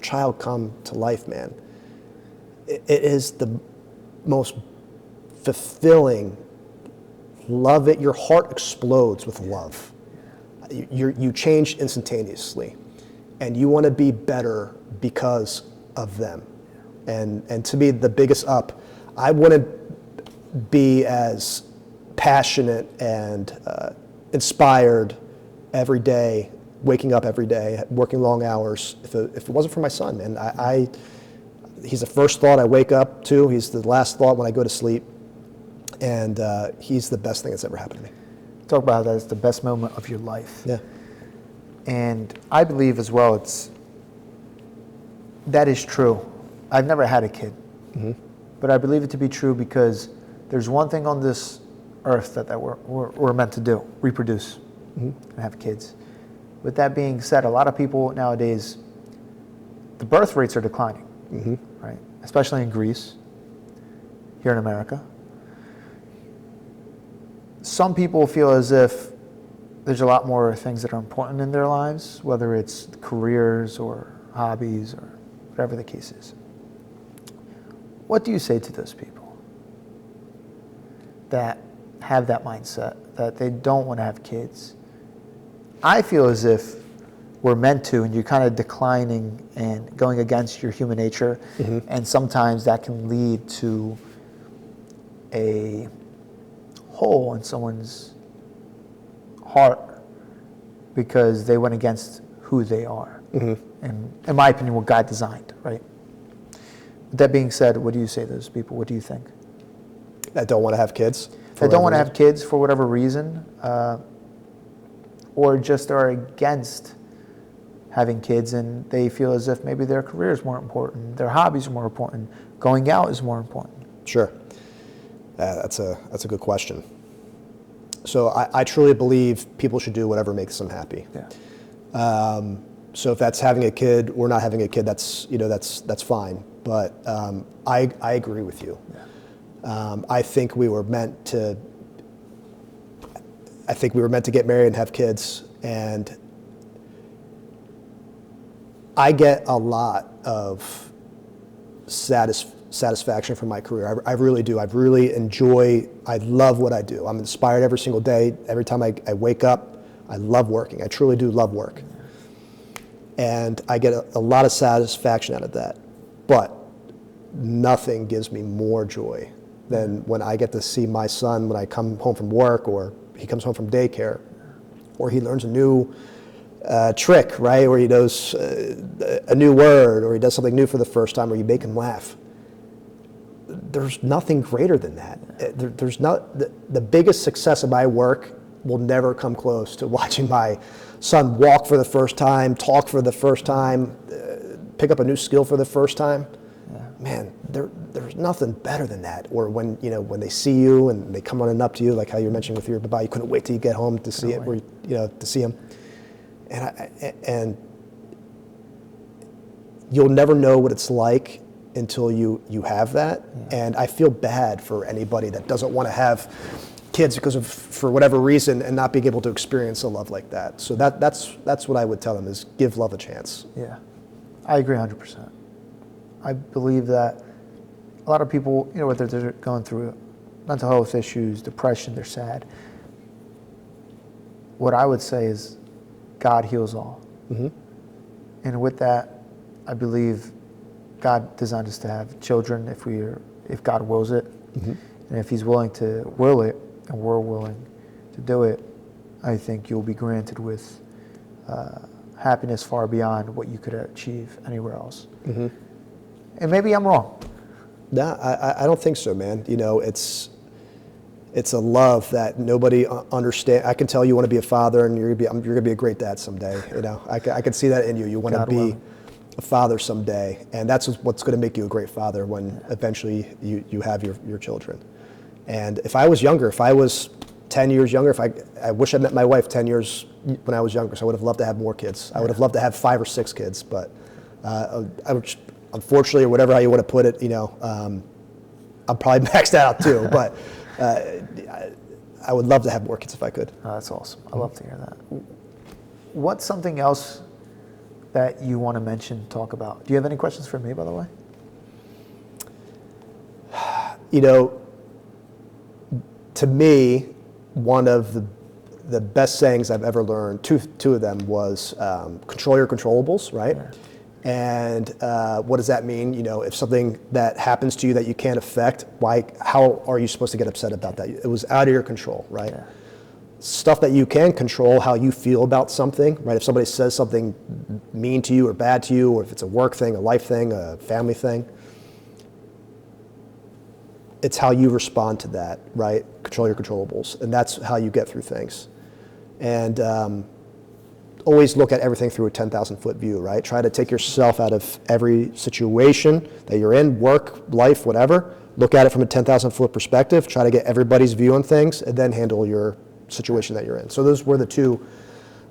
Speaker 2: child come to life, man, it is the most fulfilling. Love it. Your heart explodes with love. You change instantaneously, and you want to be better because of them. And to me, the biggest up, I wouldn't be as passionate and inspired every day, waking up every day, working long hours, if it wasn't for my son. And he's the first thought I wake up to. He's the last thought when I go to sleep. And he's the best thing that's ever happened to me.
Speaker 1: Talk about that as the best moment of your life.
Speaker 2: Yeah.
Speaker 1: And I believe as well, that is true. I've never had a kid, mm-hmm. but I believe it to be true because there's one thing on this earth that we're meant to do: reproduce, mm-hmm. and have kids. With that being said, a lot of people nowadays, the birth rates are declining, mm-hmm. right? Especially in Greece, here in America. Some people feel as if there's a lot more things that are important in their lives, whether it's careers or hobbies or whatever the case is. What do you say to those people that have that mindset, that they don't want to have kids? I feel as if we're meant to, and you're kind of declining and going against your human nature, and sometimes that can lead to a hole in someone's heart because they went against who they are, and in my opinion, what God designed, right? With that being said, what do you say to those people? What do you think?
Speaker 2: That don't want to have kids?
Speaker 1: That don't want to have kids for whatever reason, or just are against having kids, and they feel as if maybe their career is more important, their hobbies are more important, going out is more important.
Speaker 2: Sure. That's a good question. So I truly believe people should do whatever makes them happy.
Speaker 1: Yeah.
Speaker 2: So if that's having a kid or not having a kid, that's fine. But I agree with you.
Speaker 1: Yeah.
Speaker 2: I think we were meant to get married and have kids, and I get a lot of satisfaction from my career. I really do. I love what I do. I'm inspired every single day. Every time I wake up, I love working. I truly do love work. And I get a lot of satisfaction out of that. But nothing gives me more joy than when I get to see my son when I come home from work, or he comes home from daycare, or he learns a new trick, right? Or he knows a new word, or he does something new for the first time, or you make him laugh. There's nothing greater than that. There's not the biggest success of my work will never come close to watching my son walk for the first time, talk for the first time, pick up a new skill for the first time. Yeah. Man, there's nothing better than that. Or when they see you and they come running up to you, like how you mentioned with your baba, you couldn't wait till you get home to see to see him. And you'll never know what it's like until you have that. Yeah. And I feel bad for anybody that doesn't want to have kids for whatever reason and not being able to experience a love like that. So that's what I would tell them, is give love a chance.
Speaker 1: Yeah, I agree 100%. I believe that a lot of people, whether they're going through mental health issues, depression, they're sad. What I would say is God heals all. Mm-hmm. And with that, I believe God designed us to have children if God wills it. Mm-hmm. And if He's willing to will it, and we're willing to do it, I think you'll be granted with happiness far beyond what you could achieve anywhere else. Mm-hmm. And maybe I'm wrong.
Speaker 2: No, I don't think so, man. It's a love that nobody understands. I can tell you want to be a father, and you're gonna be a great dad someday. I can see that in you. You want to be a father someday, and that's what's going to make you a great father when eventually you have your children. And if I was younger, if I was 10 years younger, I wish I met my wife 10 years when I was younger, so I would have loved to have more kids. I would have loved to have 5 or 6 kids, but unfortunately, or whatever how you want to put it, I'm probably maxed out too, but I would love to have more kids if I could.
Speaker 1: Oh, that's awesome. I love to hear that. What's something else that you want to mention, talk about? Do you have any questions for me, by the way?
Speaker 2: To me, one of the best sayings I've ever learned, two of them, was control your controllables, right? Yeah. And what does that mean? If something that happens to you that you can't affect, how are you supposed to get upset about that? It was out of your control, right? Yeah. Stuff that you can control, how you feel about something, right? If somebody says something mean to you or bad to you, or if it's a work thing, a life thing, a family thing, it's how you respond to that, right? Control your controllables, and that's how you get through things. And always look at everything through a 10,000-foot view, right? Try to take yourself out of every situation that you're in, work, life, whatever. Look at it from a 10,000-foot perspective. Try to get everybody's view on things, and then handle your situation that you're in. So those were the two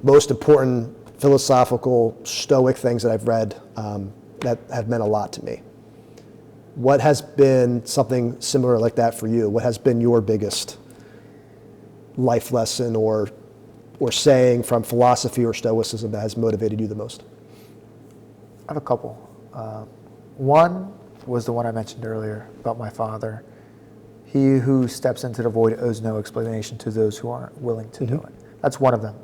Speaker 2: most important philosophical, stoic things that I've read that have meant a lot to me. What has been something similar like that for you? What has been your biggest life lesson or or saying from philosophy or stoicism that has motivated you the most?
Speaker 1: I have a couple. One was the one I mentioned earlier about my father. He who steps into the void owes no explanation to those who aren't willing to do it. That's one of them.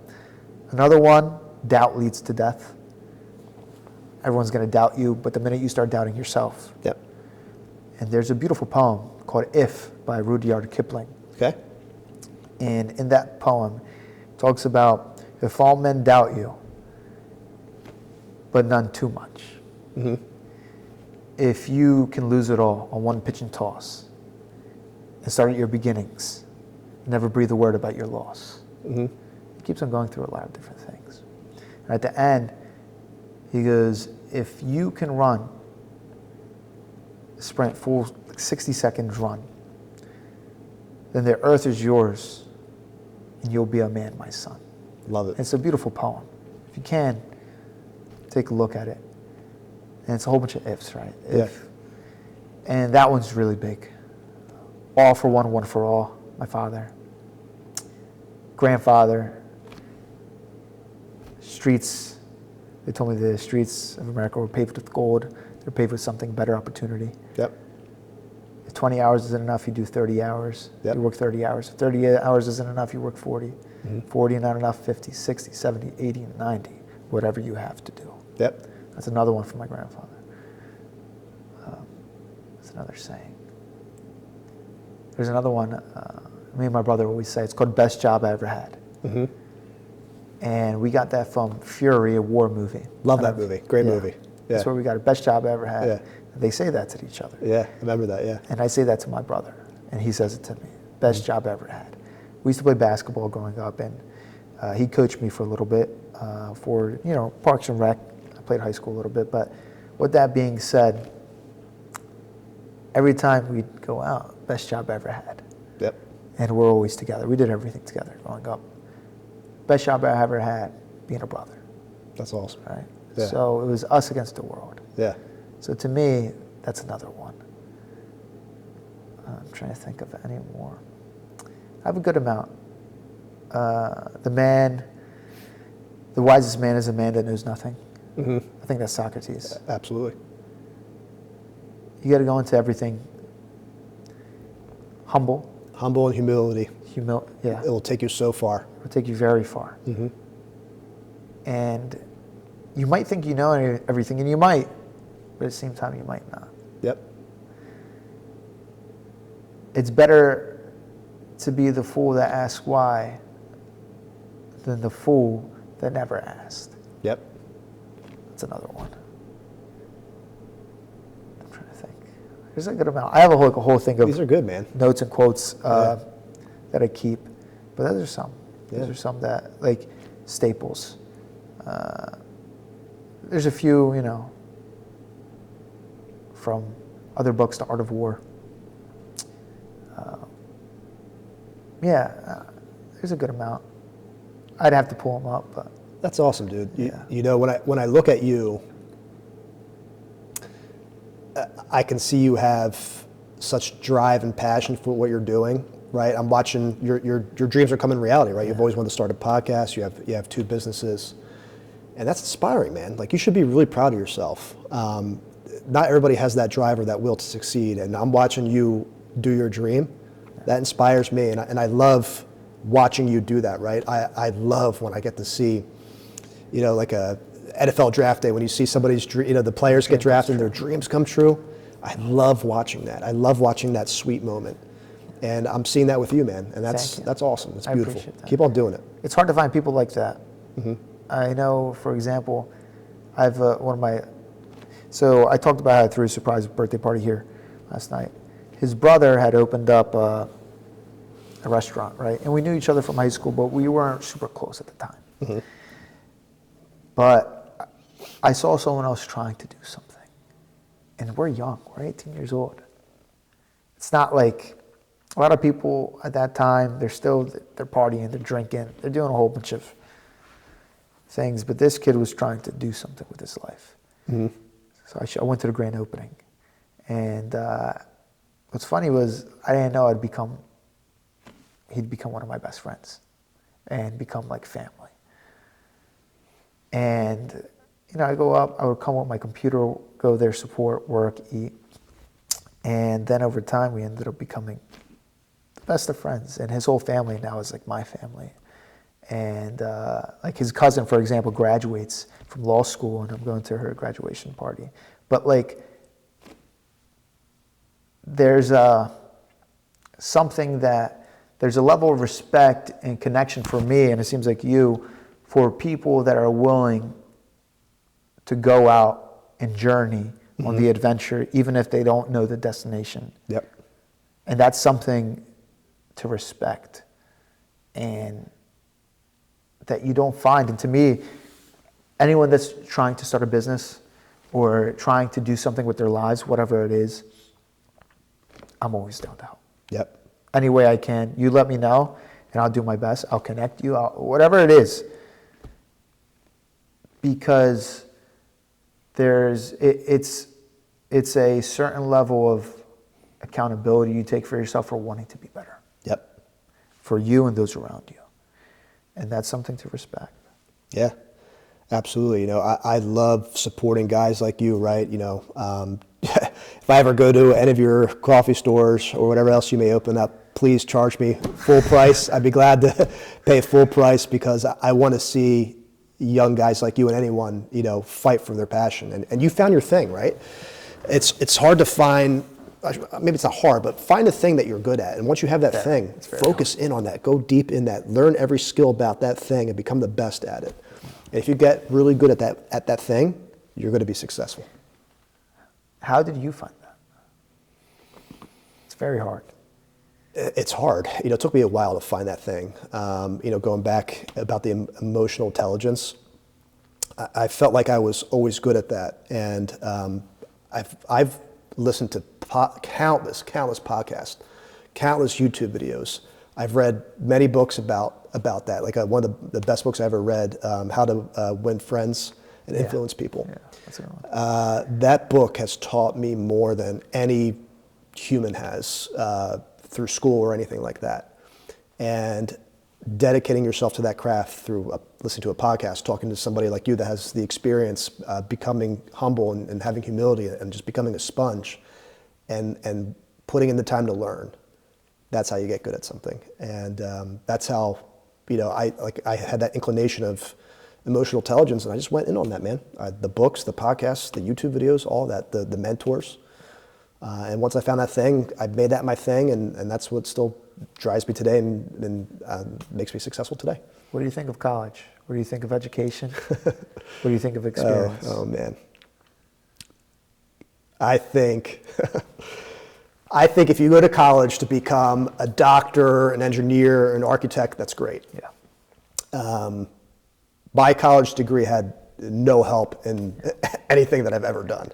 Speaker 1: Another one, doubt leads to death. Everyone's going to doubt you, but the minute you start doubting yourself.
Speaker 2: Yep.
Speaker 1: And there's a beautiful poem called If by Rudyard Kipling.
Speaker 2: Okay.
Speaker 1: And in that poem, it talks about if all men doubt you, but none too much. If you can lose it all on one pitch and toss and start at your beginnings, never breathe a word about your loss. He keeps on going through a lot of different things. And at the end, he goes, if you can run, sprint full 60 seconds run, then the earth is yours and you'll be a man, my son.
Speaker 2: Love it.
Speaker 1: And it's a beautiful poem. If you can, take a look at it. And it's a whole bunch of ifs, right? If. And that one's really big. All for one, one for all, my father. Grandfather. Streets, they told me the streets of America were paved with gold. They're paved with something better, opportunity.
Speaker 2: Yep.
Speaker 1: If 20 hours isn't enough, you do 30 hours.
Speaker 2: Yep.
Speaker 1: You work 30 hours. If 30 hours isn't enough, you work 40. 40 not enough, 50, 60, 70, 80, and 90. Whatever you have to do.
Speaker 2: Yep.
Speaker 1: That's another one from my grandfather. That's another saying. There's another one, me and my brother always say, it's called Best Job I Ever Had. And we got that from Fury, a war movie.
Speaker 2: Love that movie. Great movie. Yeah.
Speaker 1: That's where we got it. Best job I ever had.
Speaker 2: Yeah.
Speaker 1: They say that to each other.
Speaker 2: Yeah, I remember that, yeah.
Speaker 1: And I say that to my brother, and he says it to me. Best job I ever had. We used to play basketball growing up, and he coached me for a little bit for, Parks and Rec. I played high school a little bit, but with that being said, every time we'd go out, best job I ever had.
Speaker 2: Yep.
Speaker 1: And we're always together. We did everything together growing up. Best job I ever had, being a brother.
Speaker 2: That's awesome.
Speaker 1: Right?
Speaker 2: Yeah.
Speaker 1: So it was us against the world.
Speaker 2: Yeah.
Speaker 1: So to me, that's another one. I'm trying to think of any more. I have a good amount. The wisest man is a man that knows nothing. I think that's Socrates.
Speaker 2: Absolutely.
Speaker 1: You got to go into everything humble.
Speaker 2: Humble and humility.
Speaker 1: Yeah.
Speaker 2: It will take you so far.
Speaker 1: It will take you very far. And you might think you know everything, and you might, but at the same time, you might not.
Speaker 2: Yep.
Speaker 1: It's better to be the fool that asks why than the fool that never asked.
Speaker 2: Yep.
Speaker 1: That's another one. I'm trying to think. There's a good amount. I have a whole thing of
Speaker 2: These are good, man.
Speaker 1: notes and quotes that I keep, but those are some. Those are some that, like, staples. There's a few, from other books, The Art of War. There's a good amount. I'd have to pull them up, but
Speaker 2: That's awesome, dude. When I look at you, I can see you have such drive and passion for what you're doing, right? I'm watching your dreams are coming reality, right? You've always wanted to start a podcast. You have 2 businesses, and that's inspiring, man. Like, you should be really proud of yourself. Not everybody has that drive or that will to succeed, and I'm watching you do your dream. That inspires me, and I love watching you do that, right? I love when I get to see, like a NFL draft day, when you see somebody's, the players get drafted and their dreams come true. I love watching that. I love watching that sweet moment. And I'm seeing that with you, man. And that's awesome. It's beautiful.
Speaker 1: Appreciate that.
Speaker 2: Keep on doing it.
Speaker 1: It's hard to find people like that. I know, for example, I have so I talked about how I threw a surprise birthday party here last night. His brother had opened up a restaurant, right? And we knew each other from high school, but we weren't super close at the time. But I saw someone else trying to do something. And we're young, we're 18 years old. It's not like a lot of people at that time, they're partying, they're drinking, they're doing a whole bunch of things. But this kid was trying to do something with his life. So I went to the grand opening. And what's funny was I didn't know he'd become one of my best friends. and become like family. And, I go up, I would come with my computer, go there, support, work, eat. And then over time, we ended up becoming the best of friends. And his whole family now is like my family. And like his cousin, for example, graduates from law school, and I'm going to her graduation party. But like, there's something that, there's a level of respect and connection for me, and it seems like you, for people that are willing to go out and journey on the adventure, even if they don't know the destination.
Speaker 2: Yep.
Speaker 1: And that's something to respect, and that you don't find. And to me, anyone that's trying to start a business or trying to do something with their lives, whatever it is, I'm always down to help.
Speaker 2: Yep.
Speaker 1: Any way I can. You let me know, and I'll do my best. I'll connect you, whatever it is. Because it's a certain level of accountability you take for yourself for wanting to be better.
Speaker 2: Yep.
Speaker 1: For you and those around you. And that's something to respect.
Speaker 2: Yeah, absolutely. I love supporting guys like you, right? If I ever go to any of your coffee stores or whatever else you may open up, please charge me full price. I'd be glad to pay full price, because I want to see young guys like you and anyone, fight for their passion. And you found your thing, right? It's hard to find, maybe it's not hard, but find a thing that you're good at. And once you have that thing, focus in on that, go deep in that, learn every skill about that thing and become the best at it. And if you get really good at that thing, you're going to be successful.
Speaker 1: How did you find that? It's very hard.
Speaker 2: It's hard. It took me a while to find that thing. Going back about the emotional intelligence, I felt like I was always good at that. And I've listened to countless podcasts, countless YouTube videos. I've read many books about that. Like one of the best books I ever read, How to Win Friends and Influence People.
Speaker 1: Yeah, that's a good one.
Speaker 2: That book has taught me more than any human has through school or anything like that. And dedicating yourself to that craft through listening to a podcast, talking to somebody like you that has the experience, becoming humble and having humility and just becoming a sponge and putting in the time to learn. That's how you get good at something. And that's how, I had that inclination of emotional intelligence, and I just went in on that, man. The books, the podcasts, the YouTube videos, all that, the mentors. And once I found that thing, I made that my thing, and that's what still drives me today and makes me successful today.
Speaker 1: What do you think of college? What do you think of education? What do you think of experience?
Speaker 2: Oh man. I think if you go to college to become a doctor, an engineer, an architect, that's great.
Speaker 1: Yeah.
Speaker 2: My college degree had no help in anything that I've ever done.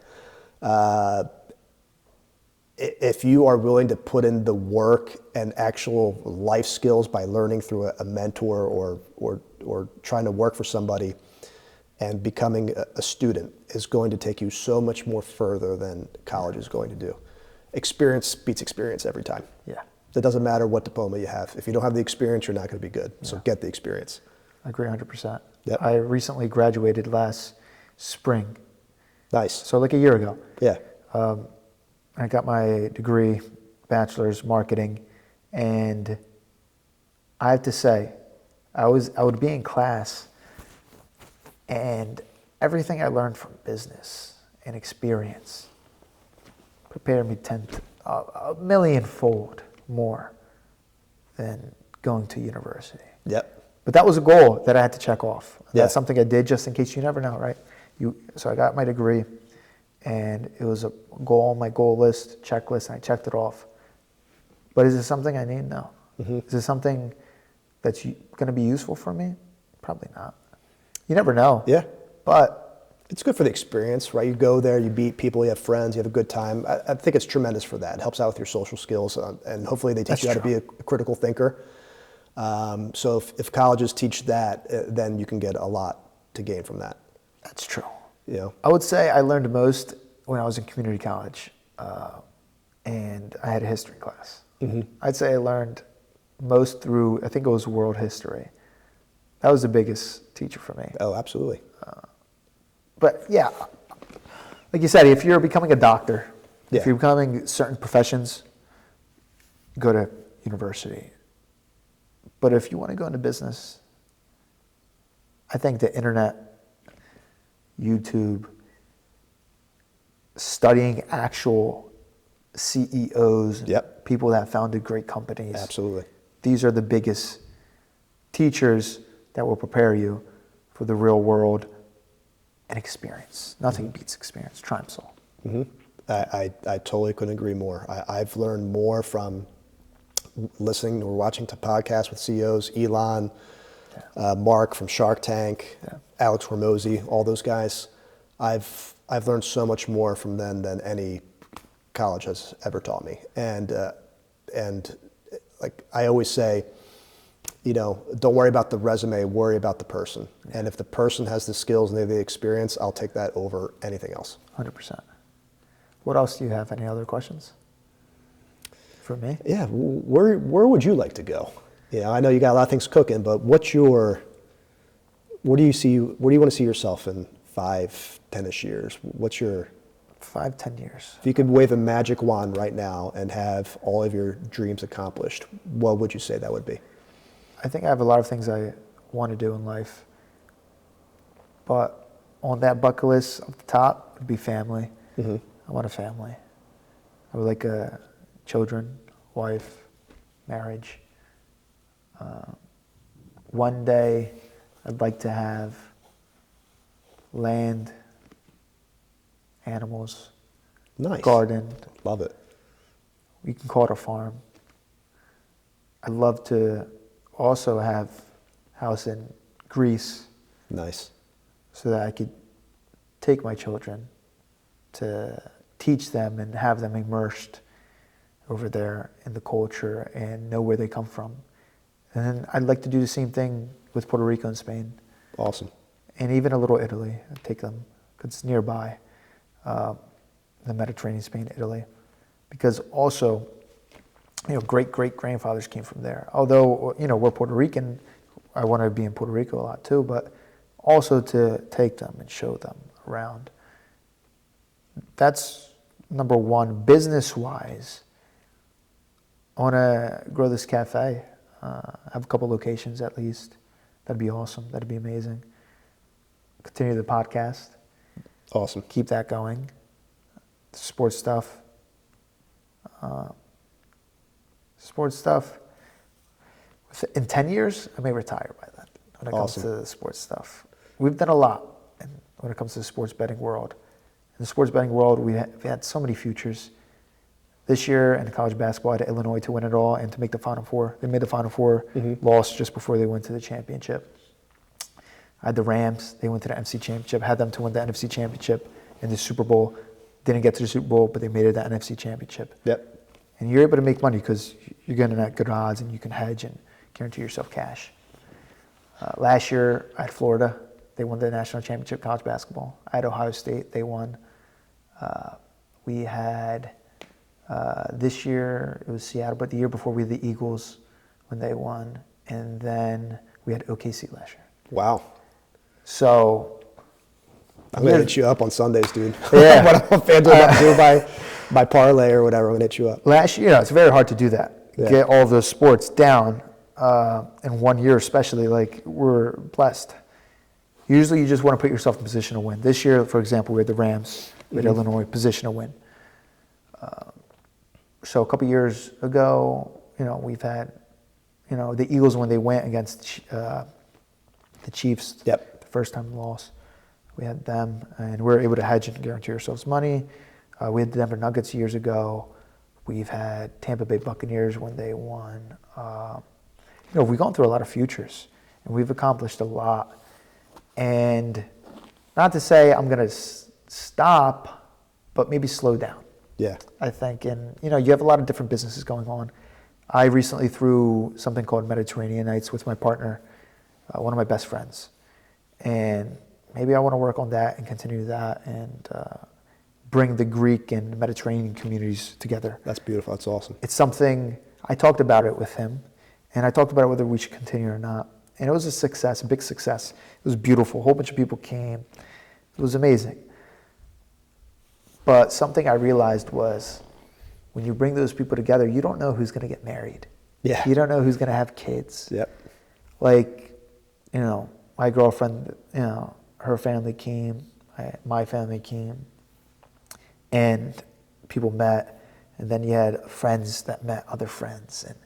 Speaker 2: If you are willing to put in the work and actual life skills by learning through a mentor or trying to work for somebody, and becoming a student is going to take you so much more further than college is going to do. Experience beats experience every time.
Speaker 1: Yeah.
Speaker 2: It doesn't matter what diploma you have. If you don't have the experience, you're not going to be good. So get the experience.
Speaker 1: I agree 100%.
Speaker 2: Yep.
Speaker 1: I recently graduated last spring.
Speaker 2: Nice.
Speaker 1: So like a year ago.
Speaker 2: Yeah.
Speaker 1: I got my degree, bachelor's marketing, and I have to say, I would be in class, and everything I learned from business and experience prepared me a millionfold more than going to university.
Speaker 2: Yep.
Speaker 1: But that was a goal that I had to check off.
Speaker 2: Yeah.
Speaker 1: That's something I did just in case, you never know, right? So I got my degree, and it was a goal on my goal list, checklist, and I checked it off. But is it something I need? No. Mm-hmm. Is it something that's going to be useful for me? Probably not. You never know.
Speaker 2: Yeah.
Speaker 1: But
Speaker 2: it's good for the experience, right? You go there, you meet people, you have friends, you have a good time. I think it's tremendous for that. It helps out with your social skills, and hopefully they teach you how to be a critical thinker. So if colleges teach that, then you can get a lot to gain from that.
Speaker 1: That's true.
Speaker 2: You know?
Speaker 1: I would say I learned most when I was in community college, and I had a history class. Mm-hmm. I'd say I learned most through, I think it was world history. That was the biggest teacher for me.
Speaker 2: Oh, absolutely.
Speaker 1: But yeah, like you said, if you're becoming a doctor,
Speaker 2: Yeah.
Speaker 1: if you're becoming certain professions, go to university. But if you want to go into business, I think the internet, YouTube, studying actual CEOs,
Speaker 2: Yep.
Speaker 1: people that founded great companies.
Speaker 2: Absolutely.
Speaker 1: These are the biggest teachers that will prepare you for the real world and experience. Nothing beats experience. Try them all.
Speaker 2: I totally couldn't agree more. I've learned more from listening or watching to podcasts with CEOs, Elon, Mark from Shark Tank, Alex Hormozy, all those guys. I've learned so much more from them than any college has ever taught me. And like I always say, you know, don't worry about the resume, worry about the person. And if the person has the skills and they have the experience, I'll take that over anything else.
Speaker 1: 100%. What else do you have? Any other questions for me?
Speaker 2: Yeah, where would you like to go? You know, I know you got a lot of things cooking, but where do you want to see yourself in 5, 10-ish years? What's your
Speaker 1: 5, 10 years.
Speaker 2: If you could wave a magic wand right now and have all of your dreams accomplished, what would you say that would be?
Speaker 1: I think I have a lot of things I want to do in life, but on that bucket list at the top would be family.
Speaker 2: Mm-hmm.
Speaker 1: I want a family. I would like children, wife, marriage. One day I'd like to have land, animals,
Speaker 2: Nice.
Speaker 1: garden.
Speaker 2: Love it.
Speaker 1: You can call it a farm. I'd love to also have a house in Greece
Speaker 2: Nice.
Speaker 1: so that I could take my children to teach them and have them immersed over there in the culture and know where they come from. And then I'd like to do the same thing with Puerto Rico and Spain.
Speaker 2: Awesome.
Speaker 1: And even a little Italy. I'd take them because it's nearby. The Mediterranean, Spain, Italy. Because also, you know, great-great-grandfathers came from there. Although, you know, we're Puerto Rican, I want to be in Puerto Rico a lot too, but also to take them and show them around. That's number one. Business-wise, I want to grow this cafe. Have a couple locations at least. That'd be awesome. That'd be amazing. Continue the podcast.
Speaker 2: Awesome.
Speaker 1: Keep that going. Sports stuff. In 10 years, I may retire by then when it
Speaker 2: Awesome.
Speaker 1: comes to the sports stuff. We've done a lot when it comes to the sports betting world. In the sports betting world, we've had so many futures. This year in college basketball, I had Illinois to win it all and to make the Final Four. They made the Final Four, lost just before they went to the championship. I had the Rams. They went to the NFC Championship. Had them to win the NFC Championship in the Super Bowl. Didn't get to the Super Bowl, but they made it to the NFC Championship.
Speaker 2: Yep.
Speaker 1: And you're able to make money because you're getting at good odds and you can hedge and guarantee yourself cash. Last year, I had Florida. They won the national championship college basketball. I had Ohio State. They won. We had, this year, it was Seattle, but the year before we had the Eagles when they won. And then we had OKC last year.
Speaker 2: Wow.
Speaker 1: So
Speaker 2: I'm going to hit you up on Sundays, dude.
Speaker 1: Yeah.
Speaker 2: When I'm fans about to do my parlay or whatever, I'm going to hit you up.
Speaker 1: last year, it's very hard to do that.
Speaker 2: Yeah.
Speaker 1: Get all those sports down in 1 year, especially. Like, we're blessed. Usually, you just want to put yourself in position to win. This year, for example, we had the Rams, we had Illinois, position to win. So a couple years ago, you know, we've had, you know, the Eagles when they went against the Chiefs.
Speaker 2: Yep.
Speaker 1: The first time loss, we had them, and we were able to hedge and guarantee ourselves money. We had the Denver Nuggets years ago. We've had Tampa Bay Buccaneers when they won. You know, we've gone through a lot of futures, and we've accomplished a lot. And not to say I'm going to stop, but maybe slow down.
Speaker 2: Yeah.
Speaker 1: I think, and you know, you have a lot of different businesses going on. I recently threw something called Mediterranean Nights with my partner, one of my best friends, and maybe I want to work on that and continue that and bring the Greek and Mediterranean communities together.
Speaker 2: That's beautiful. That's awesome.
Speaker 1: It's something I talked about it with him, and I talked about whether we should continue or not. And it was a success, a big success. It was beautiful. A whole bunch of people came. It was amazing. But something I realized was when you bring those people together, you don't know who's going to get married.
Speaker 2: Yeah.
Speaker 1: You don't know who's going to have kids.
Speaker 2: Yep.
Speaker 1: Like, you know, my girlfriend, you know, her family came, my family came, and people met, and then you had friends that met other friends, and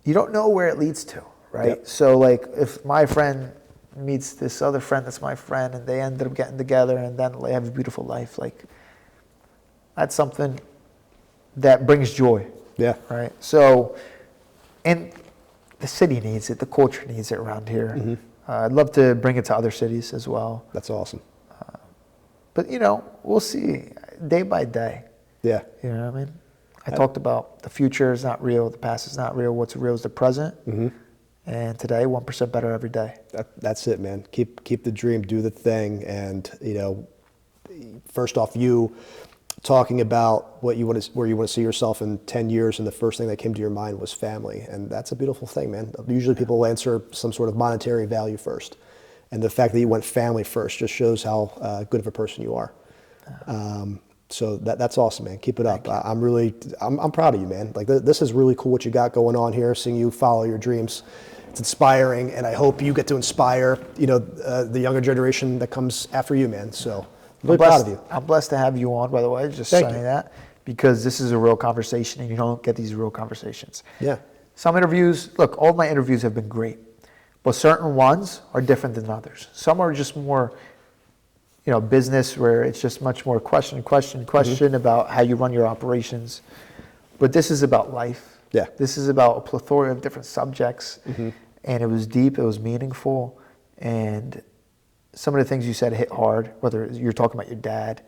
Speaker 1: you don't know where it leads to, right?
Speaker 2: Yep.
Speaker 1: So, like, if my friend meets this other friend that's my friend, and they ended up getting together, and then they have a beautiful life, like, that's something that brings joy.
Speaker 2: Yeah.
Speaker 1: Right? So, and the city needs it, the culture needs it around here.
Speaker 2: Mm-hmm.
Speaker 1: I'd love to bring it to other cities as well.
Speaker 2: That's awesome.
Speaker 1: But, you know, we'll see day by day.
Speaker 2: Yeah.
Speaker 1: You know what I mean? I talked about the future is not real, the past is not real, what's real is the present.
Speaker 2: Mm-hmm.
Speaker 1: And today, 1% better every day.
Speaker 2: That's it, man. Keep the dream, do the thing. And, you know, first off, you talking about where you want to see yourself in 10 years, and the first thing that came to your mind was family. And that's a beautiful thing, man. Usually people answer some sort of monetary value first. And the fact that you went family first just shows how good of a person you are. So that's awesome, man. Keep it up. I'm proud of you, man. Like this is really cool what you got going on here, seeing you follow your dreams. It's inspiring, and I hope you get to inspire, you know, the younger generation that comes after you, man. So I'm really proud of you.
Speaker 1: I'm blessed to have you on, by the way, just saying that, because this is a real conversation, and you don't get these real conversations.
Speaker 2: Yeah.
Speaker 1: Some interviews, look, all of my interviews have been great, but certain ones are different than others. Some are just more, you know, business, where it's just much more question about how you run your operations. But this is about life.
Speaker 2: Yeah.
Speaker 1: This is about a plethora of different subjects. And it was deep, it was meaningful. And some of the things you said hit hard, whether you're talking about your dad,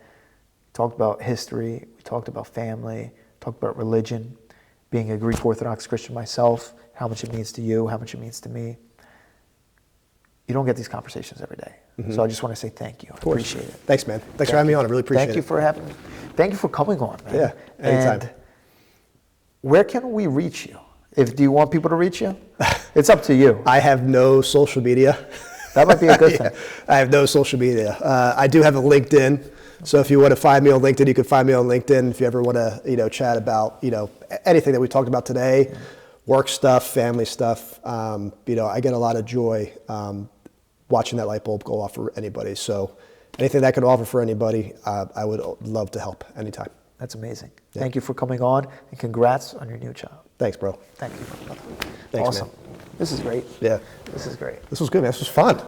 Speaker 1: talked about history, we talked about family, talked about religion, being a Greek Orthodox Christian myself, how much it means to you, how much it means to me. You don't get these conversations every day. So I just want to say thank you. I appreciate it.
Speaker 2: Thanks, man. Thanks for having me on. I really appreciate it.
Speaker 1: Thank you for coming on, man.
Speaker 2: Yeah, anytime.
Speaker 1: And where can we reach you? Do you want people to reach you? It's up to you.
Speaker 2: I have no social media.
Speaker 1: That might be a good thing.
Speaker 2: I have no social media. I do have a LinkedIn. So if you want to find me on LinkedIn, you can find me on LinkedIn. If you ever want to, you know, chat about, you know, anything that we talked about today, work stuff, family stuff, you know, I get a lot of joy watching that light bulb go off for anybody. So anything that I could offer for anybody, I would love to help anytime.
Speaker 1: That's amazing. Yeah. Thank you for coming on, and congrats on your new job.
Speaker 2: Thanks, bro.
Speaker 1: Thank you.
Speaker 2: Thanks,
Speaker 1: awesome.
Speaker 2: Man.
Speaker 1: This is great.
Speaker 2: Yeah.
Speaker 1: This is great.
Speaker 2: This was good, man. This was fun.